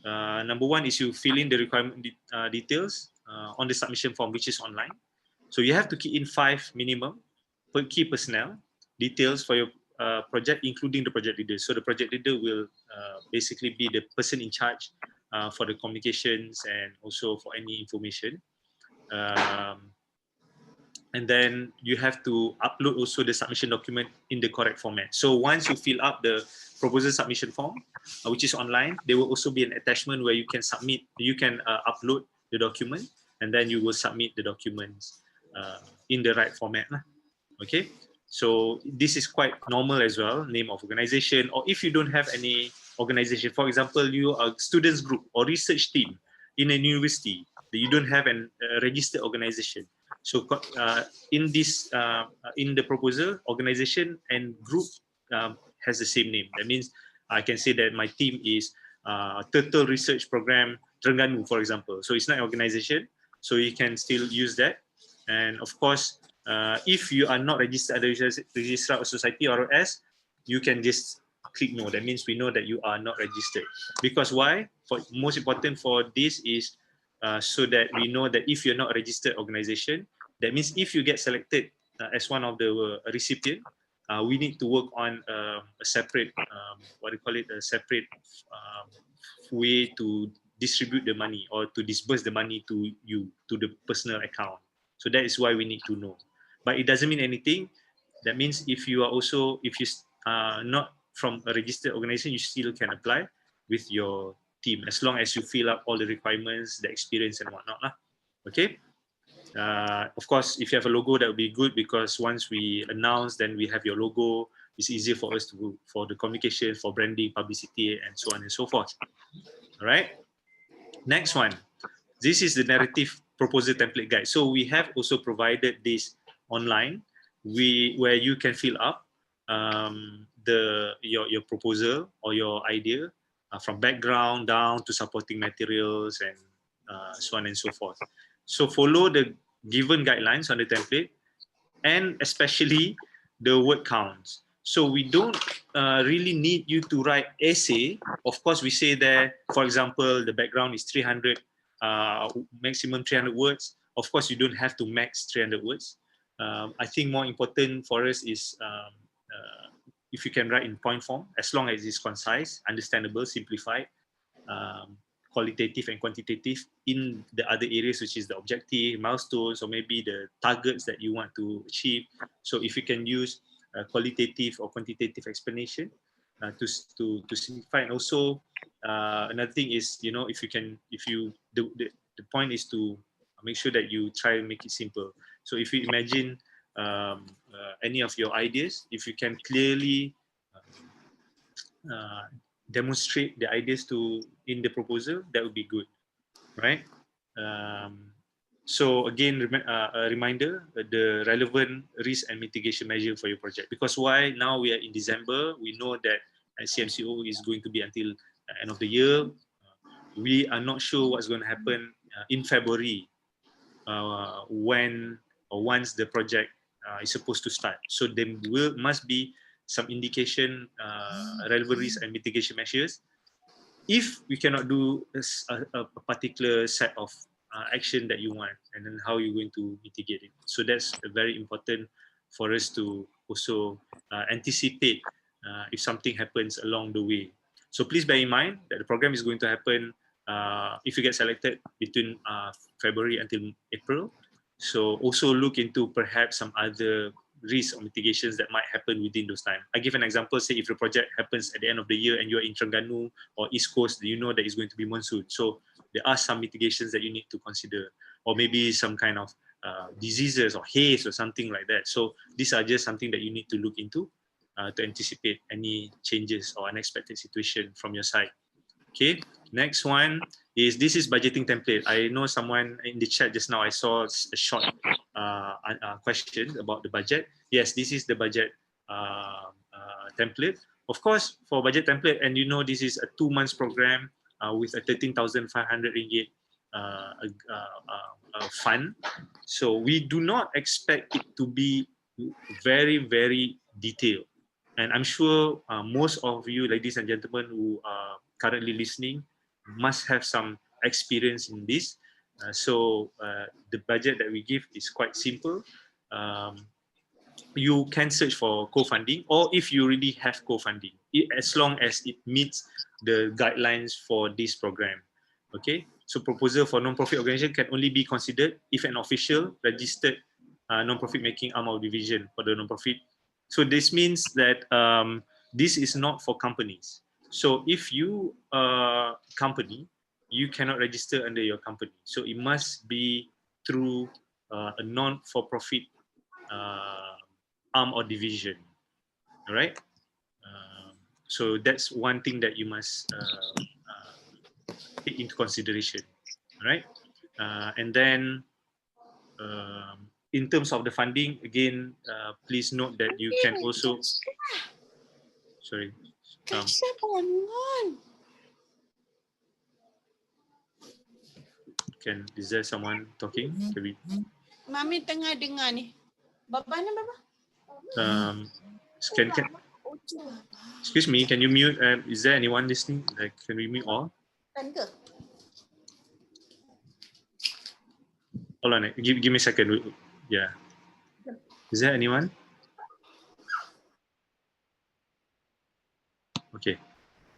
Number one is you fill in the requirement details on the submission form, which is online. So you have to key in 5 minimum per key personnel details for your project, including the project leader. So the project leader will basically be the person in charge for the communications and also for any information. And then you have to upload also the submission document in the correct format. So once you fill up the proposal submission form, which is online, there will also be an attachment where you can submit, you can upload the document, and then you will submit the documents in the right format. Okay, so this is quite normal as well, name of organization, or if you don't have any organization, for example, you are a students group or research team in a university, you don't have a registered organization. So in this, in the proposal, organization and group has the same name. That means I can say that my team is Turtle Research Program Terengganu, for example. So it's not an organization, so you can still use that. And of course, if you are not registered at the Registrar of Society, ROS, you can just click no. That means we know that you are not registered. Because why? For most important for this is so that we know that if you're not a registered organization, that means if you get selected as one of the recipient, we need to work on a separate, what do you call it, a separate way to distribute the money or to disburse the money to you, to the personal account. So that is why we need to know. But it doesn't mean anything. That means if you are also, if you not from a registered organization, you still can apply with your team as long as you fill up all the requirements, the experience and whatnot. Okay. Of course, if you have a logo, that would be good because once we announce, then we have your logo. It's easier for us to for the communication, for branding, publicity, and so on and so forth. All right. Next one. This is the narrative proposal template guide. So we have also provided this online, where you can fill up your proposal or your idea from background down to supporting materials and so on and so forth. So follow the given guidelines on the template, and especially the word counts. So we don't really need you to write essay. Of course, we say there, for example, the background is 300, maximum 300 words. Of course, you don't have to max 300 words. I think more important for us is if you can write in point form, as long as it's concise, understandable, simplified, qualitative and quantitative in the other areas, which is the objective, milestones, or maybe the targets that you want to achieve. So if you can use qualitative or quantitative explanation to simplify. And also another thing is, you know, if you can, the point is to make sure that you try and make it simple. So if you imagine any of your ideas, if you can clearly demonstrate the ideas in the proposal, that would be good, right? So again, a reminder, the relevant risk and mitigation measure for your project. Because why? Now we are in December, we know that CMCO is going to be until the end of the year. We are not sure what's going to happen in February when or once the project is supposed to start. So there must be some indication, relevant risk and mitigation measures. If we cannot do a particular set of action that you want, and then how you're going to mitigate it. So that's very important for us to also anticipate if something happens along the way. So please bear in mind that the program is going to happen if you get selected between February until April. So also look into perhaps some other risks or mitigations that might happen within those time. I give an example, say if the project happens at the end of the year and you're in Terengganu or East Coast, you know that it's going to be monsoon. So there are some mitigations that you need to consider, or maybe some kind of diseases or haze or something like that. So these are just something that you need to look into to anticipate any changes or unexpected situation from your side. Okay, next one is, this is budgeting template. I know someone in the chat just now, I saw a short question about the budget. Yes, this is the budget template. Of course, for budget template, and you know this is a 2 months program with a 13,500 ringgit fund. So we do not expect it to be very, very detailed. And I'm sure most of you, ladies and gentlemen, who are currently listening must have some experience in this. So the budget that we give is quite simple. You can search for co-funding, or if you already have co-funding, as long as it meets the guidelines for this program. Okay, so proposal for non-profit organization can only be considered if an official registered non-profit making arm of division for the non-profit. So this means that this is not for companies. So if you are a company, you cannot register under your company. So it must be through a non-for-profit arm or division. All right. So that's one thing that you must take into consideration. All right. And then in terms of the funding, again, please note that you can also, sorry. Is there someone talking? Mami tengah dengar ni. Bapa ni bapa? Can, excuse me, can you mute? Is there anyone listening? Like, can we mute all? Kan ke? Hold on, give me a second. Yeah. Is there anyone? Okay.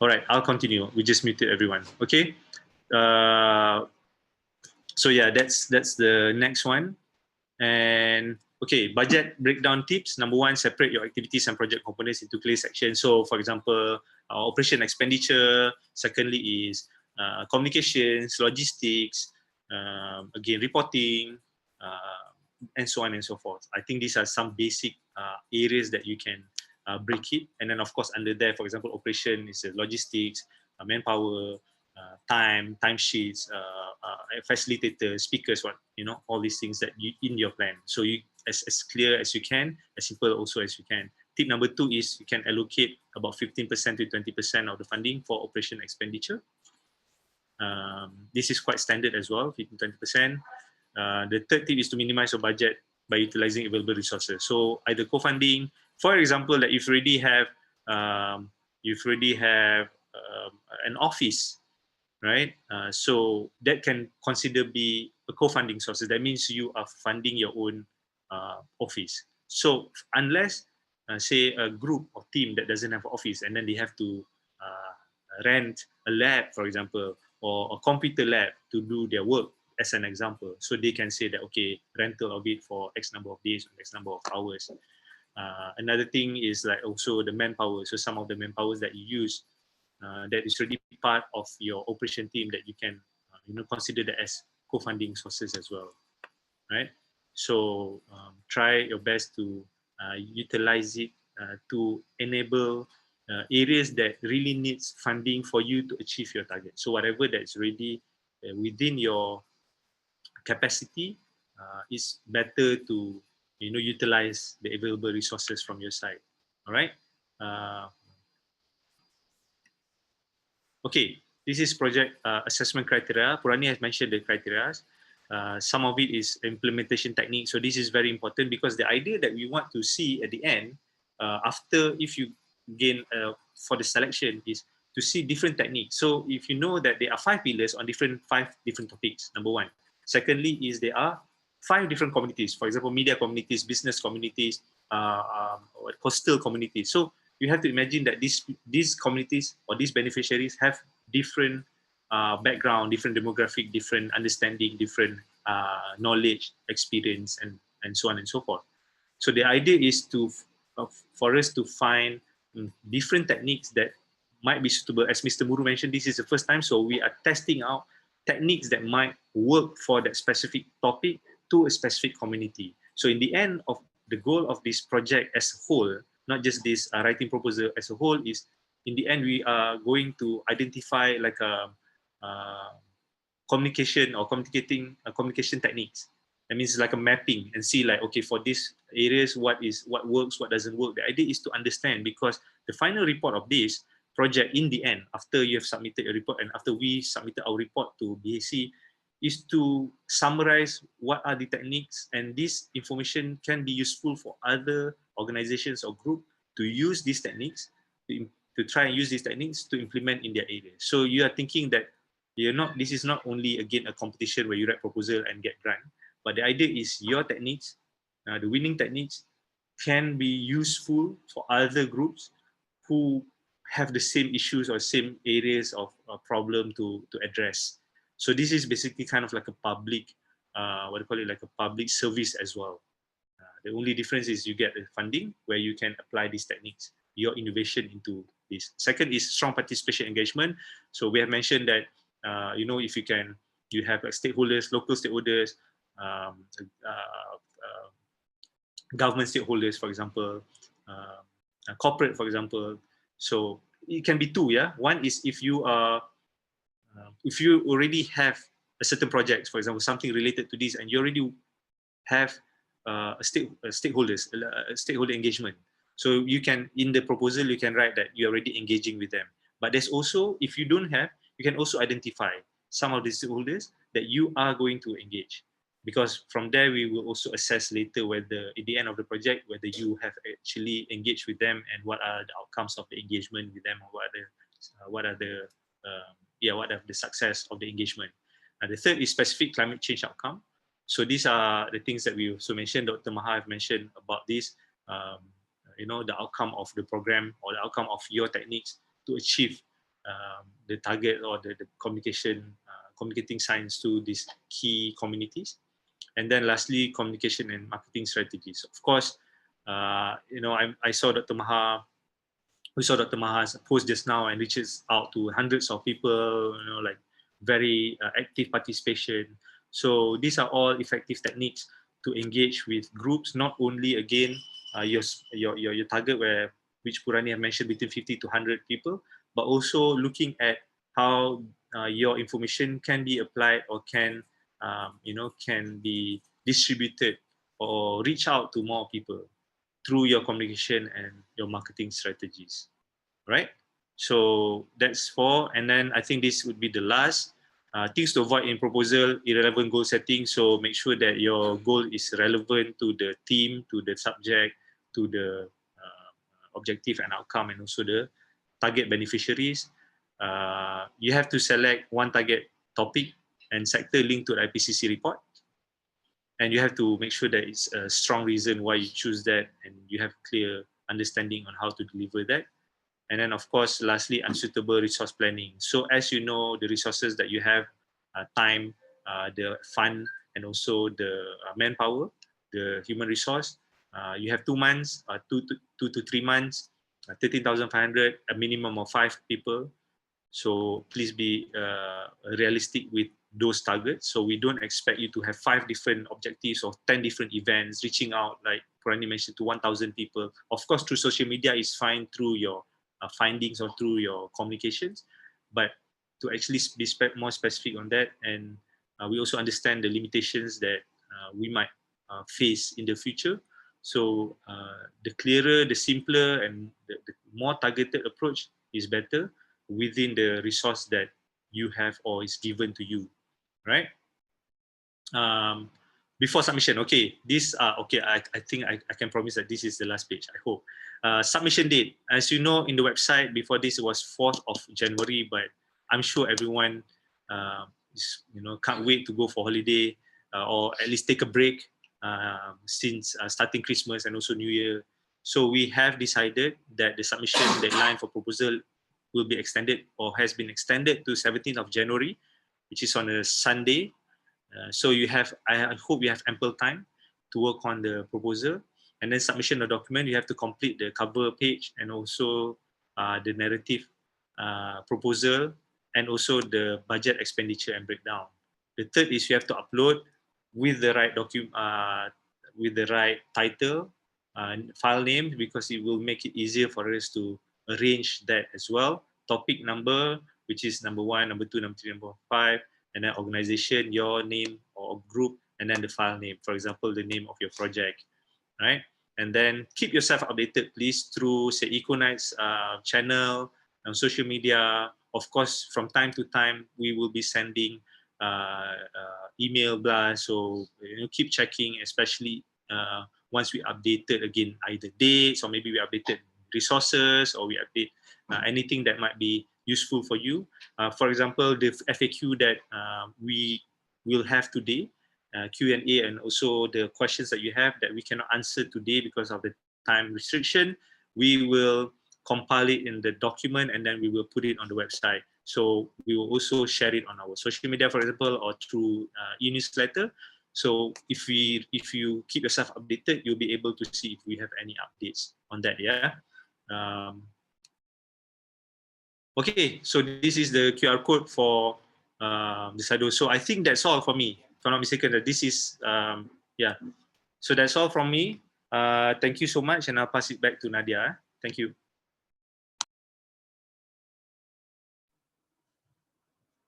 All right, I'll continue. We just muted everyone. Okay. So yeah, that's the next one. And okay, budget breakdown tips. Number one, separate your activities and project components into clear sections. So for example, operation expenditure. Secondly is communications, logistics, again, reporting, and so on and so forth. I think these are some basic areas that you can break it. And then of course, under there, for example, operation is logistics, manpower, time sheets, facilitators, speakers, all these things that you in your plan. So you as clear as you can, as simple also as you can. Tip number 2 is you can allocate about 15% to 20% of the funding for operation expenditure. This is quite standard as well, 15-20%. The third tip is to minimize your budget by utilizing available resources. So either co-funding, for example, that if you already have an office, right? So that can consider be a co-funding source. That means you are funding your own office. So unless say a group or team that doesn't have an office and then they have to rent a lab, for example, or a computer lab to do their work, as an example, so they can say that, okay, rental of it for X number of days or X number of hours. Another thing is like also the manpower. So some of the manpowers that you use that is already part of your operation team that you can consider that as co-funding sources as well, right? So try your best to utilize it to enable areas that really needs funding for you to achieve your target. So whatever that's already within your capacity, is better to utilize the available resources from your side. All right. Okay, this is project assessment criteria. Purani has mentioned the criteria. Some of it is implementation technique. So this is very important because the idea that we want to see at the end, after if you gain for the selection, is to see different techniques. So if you know that there are 5 pillars on 5 different topics, number 1. Secondly is there are 5 different communities, for example, media communities, business communities, coastal communities. So you have to imagine that these communities or these beneficiaries have different background, different demographic, different understanding, different knowledge, experience, and so on and so forth. So the idea is for us to find different techniques that might be suitable. As Mr. Muru mentioned, this is the first time, so we are testing out techniques that might work for that specific topic to a specific community. So in the end of the goal of this project as a whole, not just this writing proposal as a whole, is in the end we are going to identify like a communication or communication techniques. That means like a mapping and see like, okay, for these areas, what works, what doesn't work. The idea is to understand, because the final report of this project in the end, after you have submitted a report and after we submitted our report to BAC, is to summarize what are the techniques, and this information can be useful for other organizations or group to use these techniques, to try and use these techniques to implement in their area. So you are thinking that this is not only again a competition where you write proposal and get grant, but the idea is your techniques, the winning techniques, can be useful for other groups who have the same issues or same areas of problem to address. So this is basically kind of like a public, like a public service as well. The only difference is you get the funding where you can apply these techniques, your innovation into this. Second is strong participation engagement. So we have mentioned that, if you have like stakeholders, local stakeholders, government stakeholders, for example, corporate, for example. So it can be two, yeah. One is if you already have a certain project, for example, something related to this, and you already have a stakeholder engagement. So you can, in the proposal, you can write that you're already engaging with them. But there's also, if you don't have, you can also identify some of the stakeholders that you are going to engage. Because from there, we will also assess later whether, at the end of the project, whether you have actually engaged with them and what are the outcomes of the engagement with them, or what are the success of the engagement. And the third is specific climate change outcome. So these are the things that we also mentioned. Dr. Maha have mentioned about this. The outcome of the program or the outcome of your techniques to achieve the target or the communicating science to these key communities. And then lastly, communication and marketing strategies. Of course, I saw Dr. Maha, we saw Dr. Maha's post just now, and reaches out to hundreds of people, like very active participation. So these are all effective techniques to engage with groups, not only again your target which Purani have mentioned, between 50 to 100 people, but also looking at how your information can be applied or can be distributed or reach out to more people through your communication and your marketing strategies, right? So that's 4. And then I think this would be the last. Things to avoid in proposal: irrelevant goal setting. So make sure that your goal is relevant to the theme, to the subject, to the objective and outcome, and also the target beneficiaries. You have to select one target topic and sector linked to the IPCC report. And you have to make sure that it's a strong reason why you choose that, and you have clear understanding on how to deliver that. And then, of course, lastly, unsuitable resource planning. So as you know, the resources that you have, time, the fund, and also the manpower, the human resource, you have 2 months, 2 to 3 months, 13,500, a minimum of 5 people. So please be realistic with those targets. So we don't expect you to have 5 different objectives or 10 different events, reaching out, like Purani mentioned, to 1,000 people. Of course, through social media is fine, through your findings or through your communications, but to actually be more specific on that. And we also understand the limitations that we might face in the future. So the clearer, the simpler, and the more targeted approach is better within the resource that you have or is given to you, right? Before submission, okay, this okay, I think I can promise that this is the last page, I hope. Submission date, as you know, in the website before this, it was 4th of January, but I'm sure everyone can't wait to go for holiday, or at least take a break since starting Christmas and also New Year. So we have decided that the submission deadline for proposal will be extended or has been extended to 17th of January, which is on a Sunday. So I hope you have ample time to work on the proposal. And then submission of document, you have to complete the cover page and also the narrative proposal and also the budget expenditure and breakdown. The third is you have to upload with the right with the right title, file name, because it will make it easier for us to arrange that as well. Topic number, which is number 1, number 2, number 3, number 5, and then organization, your name or group, and then the file name, for example, the name of your project, right? And then keep yourself updated, please, through, say, Ecounites channel, on social media. Of course, from time to time, we will be sending email blast, so keep checking, especially once we updated again, either dates or maybe we updated resources or we update anything that might be useful for you. For example, the FAQ that we will have today, Q&A, and also the questions that you have that we cannot answer today because of the time restriction, we will compile it in the document and then we will put it on the website. So we will also share it on our social media, for example, or through e-newsletter. So if you keep yourself updated, you'll be able to see if we have any updates on that. Yeah. Okay, so this is the QR code for the Sado. So I think that's all for me. If I'm not mistaken, that this is yeah. So that's all from me. Thank you so much, and I'll pass it back to Nadia. Thank you.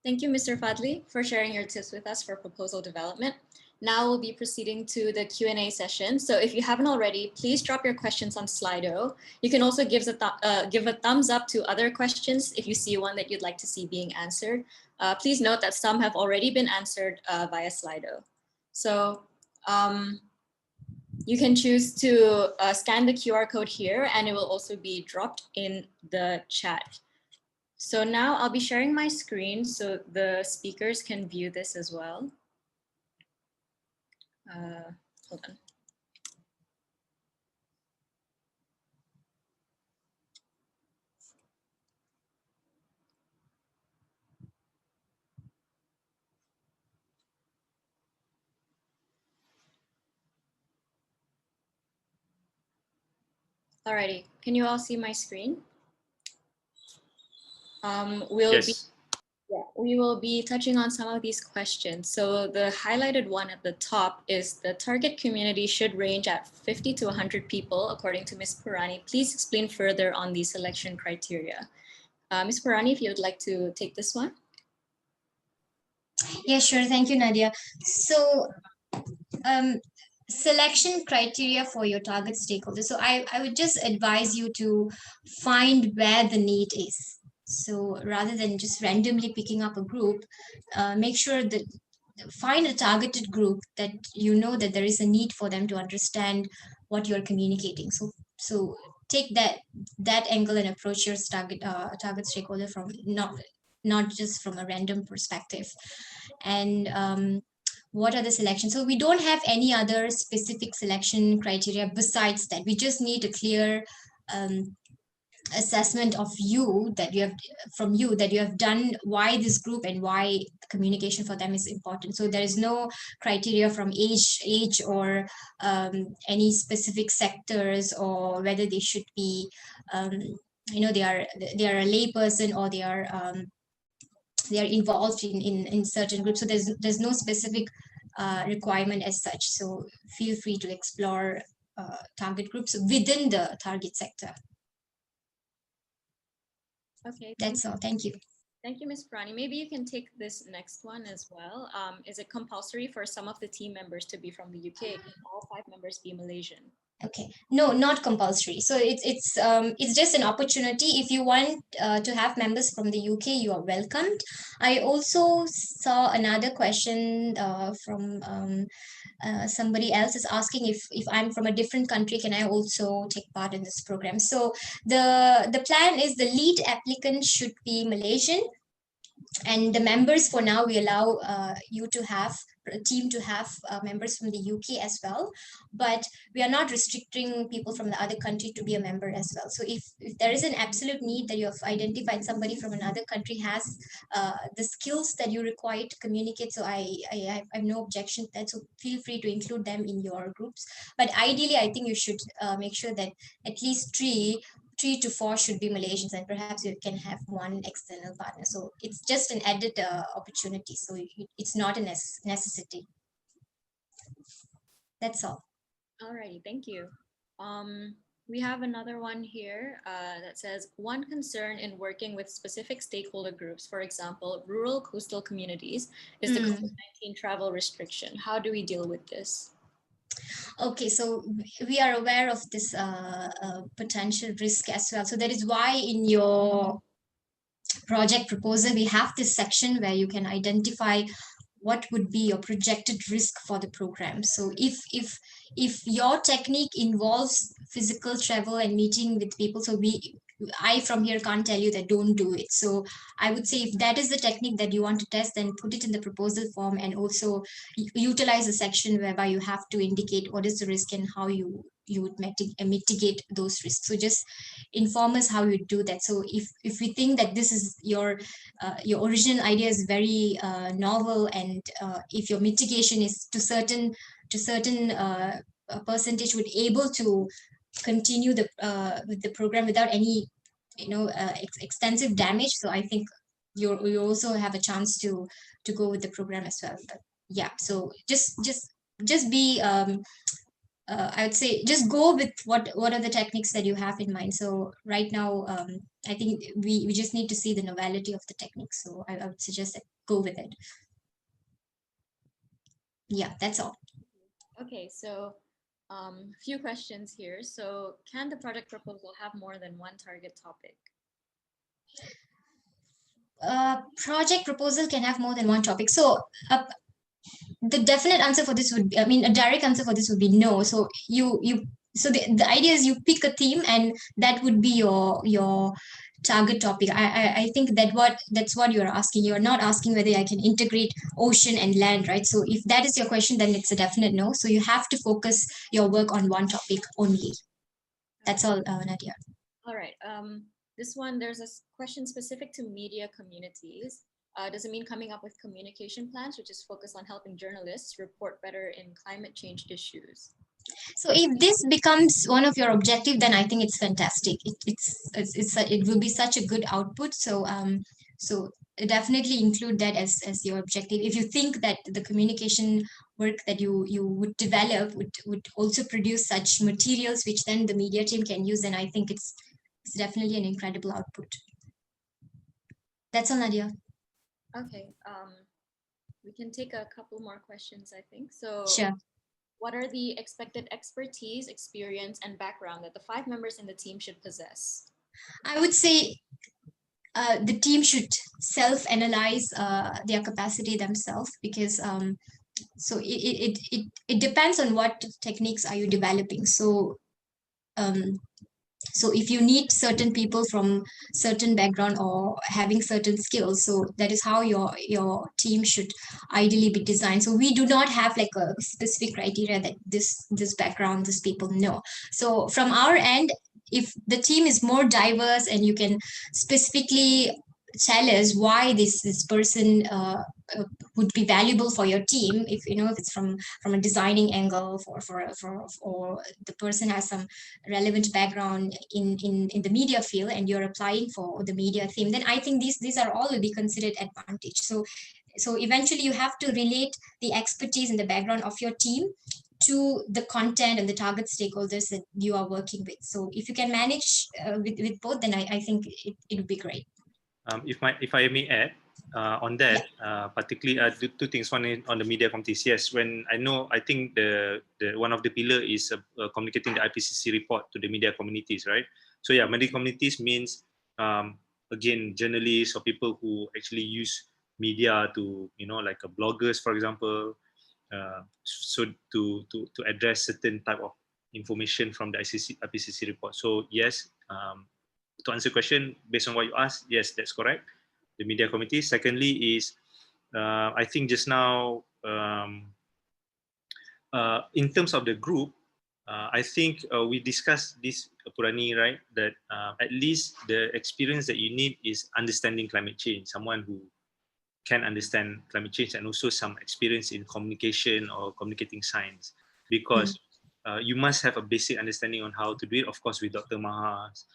Thank you, Mr. Fadli, for sharing your tips with us for proposal development. Now we'll be proceeding to the Q&A session. So if you haven't already, please drop your questions on Slido. You can also give a thumbs up to other questions if you see one that you'd like to see being answered. Please note that some have already been answered via Slido. So you can choose to scan the QR code here, and it will also be dropped in the chat. So now I'll be sharing my screen so the speakers can view this as well. Hold on. Alrighty, can you all see my screen? We will be touching on some of these questions. So the highlighted one at the top is the target community should range at 50 to 100 people, according to Ms. Purani. Please explain further on the selection criteria. Ms. Purani, if you would like to take this one. Yeah, sure. Thank you, Nadia. So selection criteria for your target stakeholders. So I would just advise you to find where the need is. So rather than just randomly picking up a group, make sure that find a targeted group that you know that there is a need for them to understand what you're communicating. So take that angle and approach your target stakeholder from not just from a random perspective. And what are the selections? So we don't have any other specific selection criteria besides that. We just need a clear assessment of you that you have done why this group and why communication for them is important. So there is no criteria from age or any specific sectors, or whether they should be they are a lay person or they are involved in certain groups. So there's no specific requirement as such. So feel free to explore target groups within the target sector. Okay, that's all. Thank you. Thank you, Ms. Purani. Maybe you can take this next one as well. Is it compulsory for some of the team members to be from the UK? Can all 5 members be Malaysian? Okay, no, not compulsory. So it's just an opportunity. If you want to have members from the UK, you are welcomed. I also saw another question from somebody else is asking if I'm from a different country, can I also take part in this program? So the plan is the lead applicant should be Malaysian, and the members for now we allow you to have team to have members from the UK as well, but we are not restricting people from the other country to be a member as well. So if there is an absolute need that you have identified somebody from another country has the skills that you require to communicate, so I have no objection to that. So feel free to include them in your groups. But ideally, I think you should make sure that at least three to four should be Malaysians, and perhaps you can have one external partner. So it's just an added opportunity. So it's not a necessity. That's all. Alrighty, thank you. We have another one here that says, one concern in working with specific stakeholder groups, for example, rural coastal communities, is the COVID-19 travel restriction. How do we deal with this? Okay, so we are aware of this potential risk as well. So that is why in your project proposal, we have this section where you can identify what would be your projected risk for the program. So if your technique involves physical travel and meeting with people, so I from here can't tell you that don't do it. So I would say if that is the technique that you want to test, then put it in the proposal form, and also utilize a section whereby you have to indicate what is the risk and how you would mitigate those risks. So just inform us how you do that. So if we think that this is your original idea is very novel, and if your mitigation is to certain percentage would able to continue with the program without any extensive damage, so I think you also have a chance to go with the program as well. But yeah, so just be I would say just go with what are the techniques that you have in mind. So right now I think we just need to see the novelty of the techniques, so I would suggest that go with it. Yeah, that's all. Okay, so a few questions here. So can the project proposal have more than one target topic? Project proposal can have more than one topic. So the definite answer for this would be, I mean, a direct answer for this would be no. So so the idea is you pick a theme, and that would be your target topic. I think that's what you're asking. You're not asking whether I can integrate ocean and land, right? So if that is your question, then it's a definite no. So you have to focus your work on one topic only. That's all, Nadia. All right. This one, there's a question specific to media communities. Does it mean coming up with communication plans, which is focused on helping journalists report better in climate change issues? So if this becomes one of your objective, then I think it's fantastic. It will be such a good output. So so definitely include that as your objective. If you think that the communication work that you would develop would also produce such materials which then the media team can use, then I think it's definitely an incredible output. That's all, Nadia. Okay. We can take a couple more questions, I think. So Sure. What are the expected expertise, experience, and background that the 5 members in the team should possess? I would say the team should self-analyze their capacity themselves, because so it depends on what techniques are you developing. So so if you need certain people from certain background or having certain skills, so that is how your team should ideally be designed. So we do not have like a specific criteria that this background, these people, no. So from our end, if the team is more diverse and you can specifically tell us why this person would be valuable for your team, if if it's from a designing angle, or the person has some relevant background in the media field and you're applying for the media theme, then I think these are all will be considered advantage. So eventually you have to relate the expertise and the background of your team to the content and the target stakeholders that you are working with. So if you can manage with both, then I think it would be great. If I may add on that, particularly two things. One is on the media committees. Yes, I think the one of the pillar is communicating the IPCC report to the media communities, right? So yeah, media communities means again journalists or people who actually use media to like bloggers, for example, so to address certain type of information from the IPCC report. So yes. To answer your question, based on what you asked, yes, that's correct. The media committee. Secondly is, I think just now in terms of the group, I think we discussed this, Purani, right? That at least the experience that you need is understanding climate change, someone who can understand climate change, and also some experience in communication or communicating science, because you must have a basic understanding on how to do it. Of course, with Dr. Maha's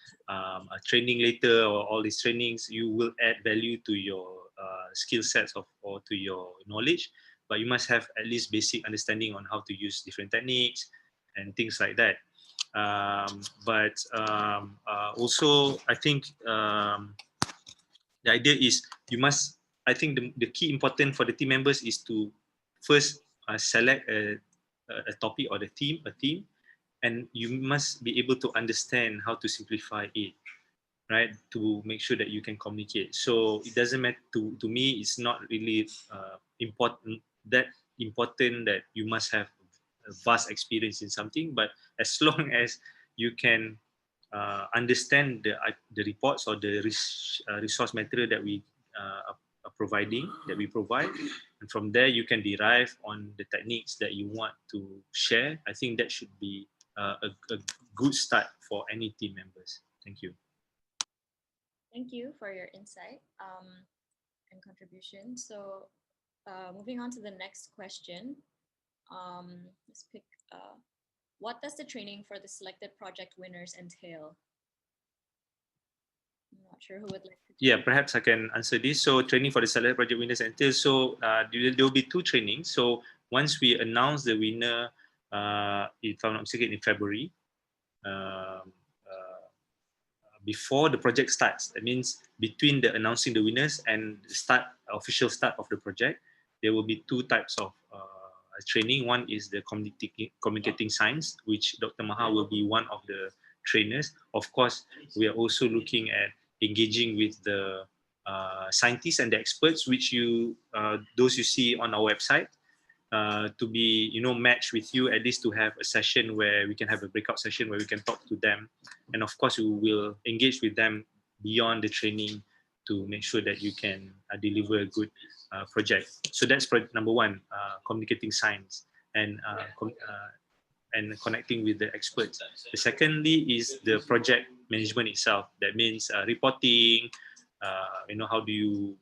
training later, or all these trainings, you will add value to your skill sets or to your knowledge, but you must have at least basic understanding on how to use different techniques and things like that. Also, I think the idea is you must, I think the key important for the team members is to first select a topic or a theme, and you must be able to understand how to simplify it, right? To make sure that you can communicate. So it doesn't matter to me, it's not really important that you must have a vast experience in something, but as long as you can understand the reports or the resource material that we are providing, that we provide, and from there you can derive on the techniques that you want to share. I think that should be a good start for any team members. Thank you. Thank you for your insight and contribution. So moving on to the next question. Let's pick, what does the training for the selected project winners entail? I'm not sure who would like to. Yeah, perhaps I can answer this. So training for the selected project winners entails, so there will be two trainings. So once we announce the winner, if I'm not mistaken, in February, before the project starts, that means between the announcing the winners and the official start of the project, there will be two types of training. One is the communicating science, which Dr. Maha will be one of the trainers. Of course, we are also looking at engaging with the scientists and the experts, which those you see on our website, to be matched with you, at least to have a session where we can have a breakout session where we can talk to them, and of course we will engage with them beyond the training to make sure that you can deliver a good project. So that's project number one, communicating science and connecting with the experts. The secondly is the project management itself. That means reporting, how do you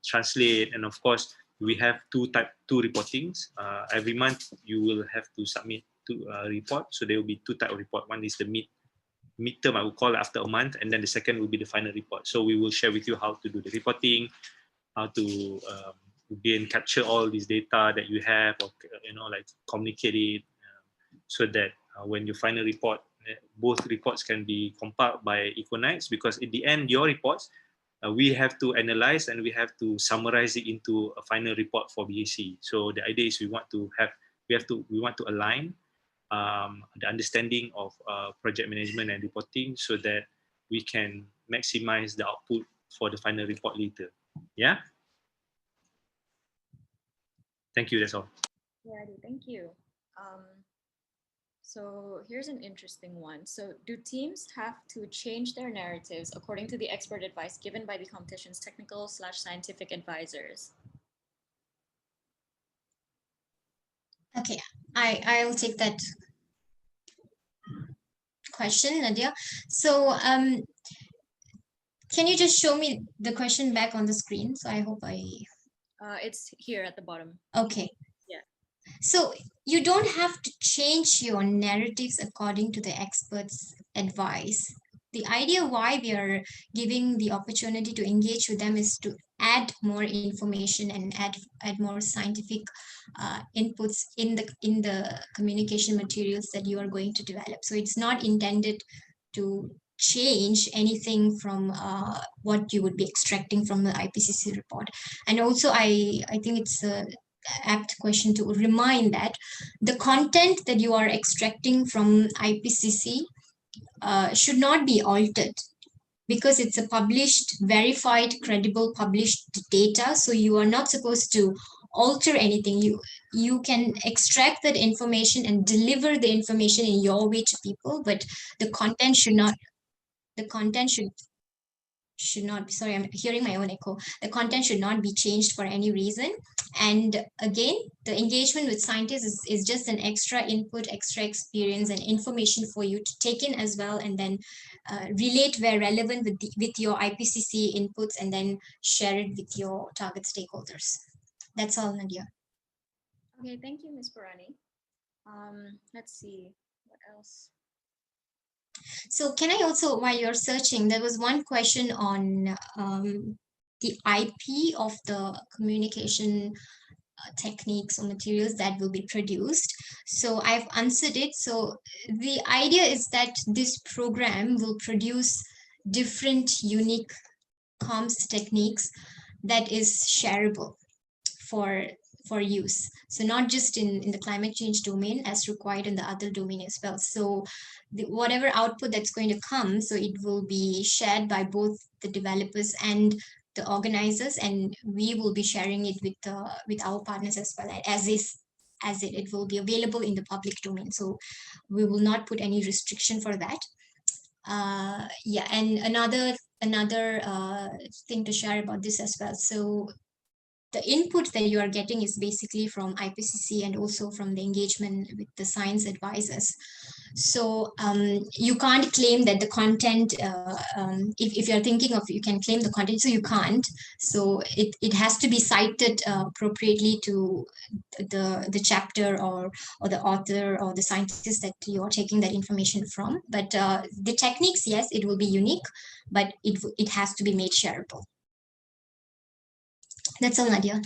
translate, and of course we have two reportings. Every month you will have to submit two report. So there will be two type of report. One is the midterm, I will call it, after a month, and then the second will be the final report. So we will share with you how to do the reporting, how to again capture all this data that you have, or like communicate it, so that when your final report, both reports can be compiled by Ecounites, because at the end your reports, we have to analyze and we have to summarize it into a final report for BAC. So the idea is we want to align the understanding of project management and reporting, so that we can maximize the output for the final report later. Yeah. Thank you. That's all. Yeah, thank you. So here's an interesting one. So do teams have to change their narratives according to the expert advice given by the competition's technical/scientific advisors? Okay, I'll take that question, Nadia. So can you just show me the question back on the screen? So I hope it's here at the bottom. Okay. Yeah. So you don't have to change your narratives according to the experts' advice. The idea why we are giving the opportunity to engage with them is to add more information and add more scientific inputs in the communication materials that you are going to develop. So it's not intended to change anything from what you would be extracting from the IPCC report. And also I think it's a apt question to remind that the content that you are extracting from IPCC should not be altered, because it's a published, verified, credible, published data. So you are not supposed to alter anything. You can extract that information and deliver the information in your way to people, but the content should should not be, sorry, I'm hearing my own echo. The content should not be changed for any reason. And again, the engagement with scientists is just an extra input, extra experience and information for you to take in as well, and then relate where relevant with your IPCC inputs, and then share it with your target stakeholders. That's all, Nadia. Okay, thank you, Ms. Purani. Let's see, what else? So can I also, while you're searching, there was one question on the IP of the communication techniques or materials that will be produced. So I've answered it. So the idea is that this program will produce different unique comms techniques that is shareable for use. So not just in the climate change domain, as required in the other domain as well. So whatever output that's going to come, so it will be shared by both the developers and the organizers, and we will be sharing it with our partners as well, as it will be available in the public domain. So we will not put any restriction for that. Yeah, and another thing to share about this as well. So the input that you are getting is basically from IPCC and also from the engagement with the science advisors. So you can't claim that the content, if you're thinking of, you can claim the content, so you can't. So it has to be cited appropriately to the chapter or the author or the scientist that you're taking that information from. But the techniques, yes, it will be unique, but it has to be made shareable. That's all, Nadia.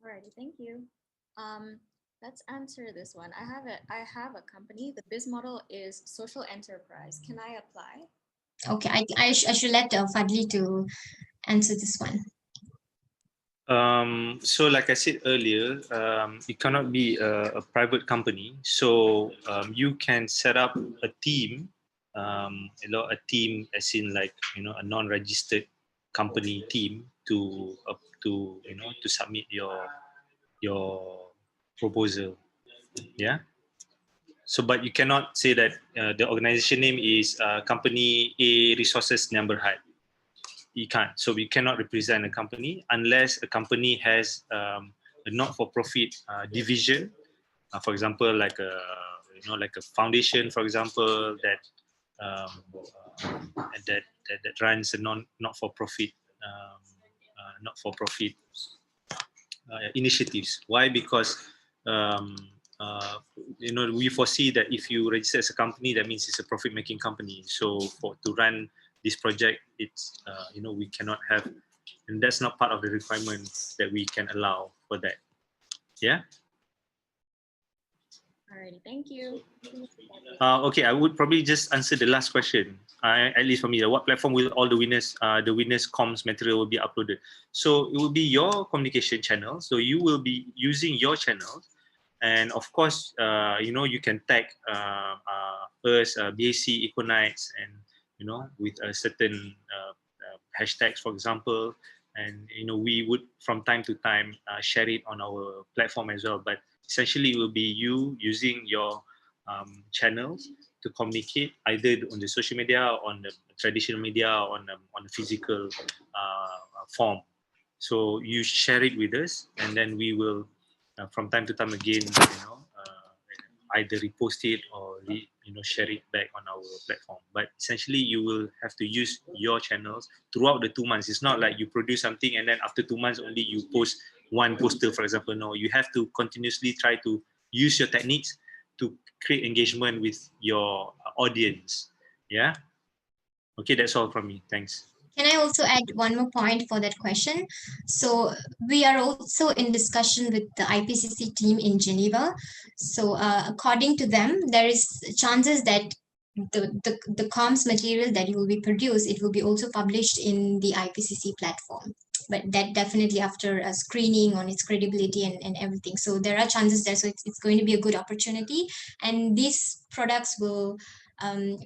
Alrighty, thank you. Let's answer this one. I have a company. The biz model is social enterprise. Can I apply? Okay, I should let Fadli to answer this one. So like I said earlier, it cannot be a private company. So you can set up a team, a team as in like, a non-registered company team to submit your proposal. Yeah. So, but you cannot say that the organization name is company A resources Berhad. You can't. So we cannot represent a company unless a company has a not-for-profit division. For example, like a foundation, for example, that runs a not-for-profit initiatives. Why? Because we foresee that if you register as a company, that means it's a profit-making company. So to run this project, it's we cannot have, and that's not part of the requirement that we can allow for that. Yeah. Alrighty, thank you. Okay, I would probably just answer the last question. At least for me, what platform will all the winners comms material will be uploaded? So it will be your communication channel. So you will be using your channels, and of course, you can tag us, BAC Econites, and with a certain hashtags, for example, and we would from time to time share it on our platform as well. But essentially, it will be you using your channels to communicate either on the social media, or on the traditional media, or on the physical form. So you share it with us, and then we will from time to time again, either repost it or share it back on our platform. But essentially, you will have to use your channels throughout the 2 months. It's not like you produce something and then after 2 months only you post one poster, for example. No, you have to continuously try to use your techniques to create engagement with your audience. Yeah. Okay, that's all from me. Thanks. Can I also add one more point for that question? So we are also in discussion with the IPCC team in Geneva. So according to them, there is chances that the comms material that will be produced, it will be also published in the IPCC platform. But that definitely after a screening on its credibility and everything. So there are chances there. So it's going to be a good opportunity. And these products will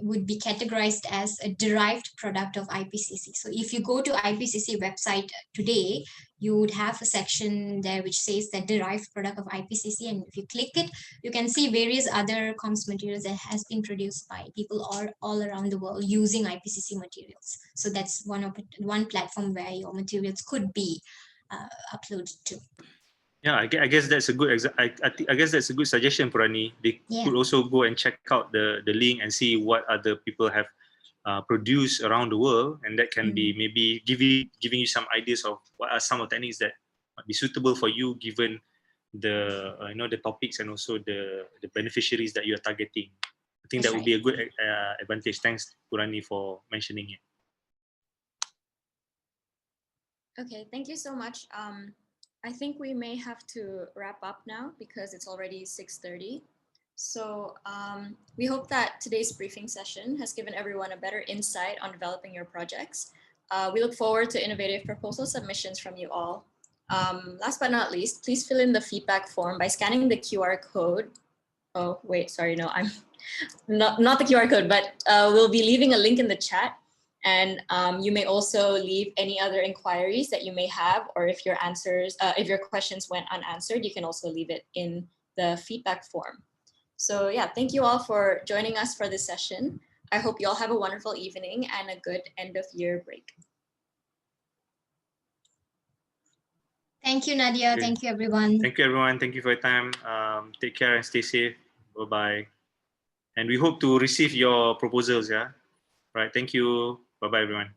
would be categorized as a derived product of IPCC. So if you go to IPCC website today, you would have a section there which says that derived product of IPCC, and if you click it, you can see various other comms materials that has been produced by people all around the world using IPCC materials. So that's one platform where your materials could be uploaded to. Yeah, I guess that's a good I guess that's a good suggestion, Purani. They could also go and check out the link and see what other people have produced around the world, and that can be maybe giving you some ideas of what are some of the techniques that might be suitable for you given the the topics and also the beneficiaries that you are targeting. I think that would be a good advantage. Thanks, Purani, for mentioning it. Okay, thank you so much. I think we may have to wrap up now because it's already 6:30. So we hope that today's briefing session has given everyone a better insight on developing your projects. We look forward to innovative proposal submissions from you all. Last but not least, please fill in the feedback form by scanning the QR code. Oh, wait, sorry, no, I'm not the QR code, but we'll be leaving a link in the chat. And you may also leave any other inquiries that you may have, or if your questions went unanswered, you can also leave it in the feedback form. So yeah, thank you all for joining us for this session. I hope you all have a wonderful evening and a good end of year break. Thank you, Nadia. Thank you, everyone. Thank you, everyone. Thank you for your time. Take care and stay safe. Bye-bye. And we hope to receive your proposals, yeah? Right, thank you. Bye-bye, everyone.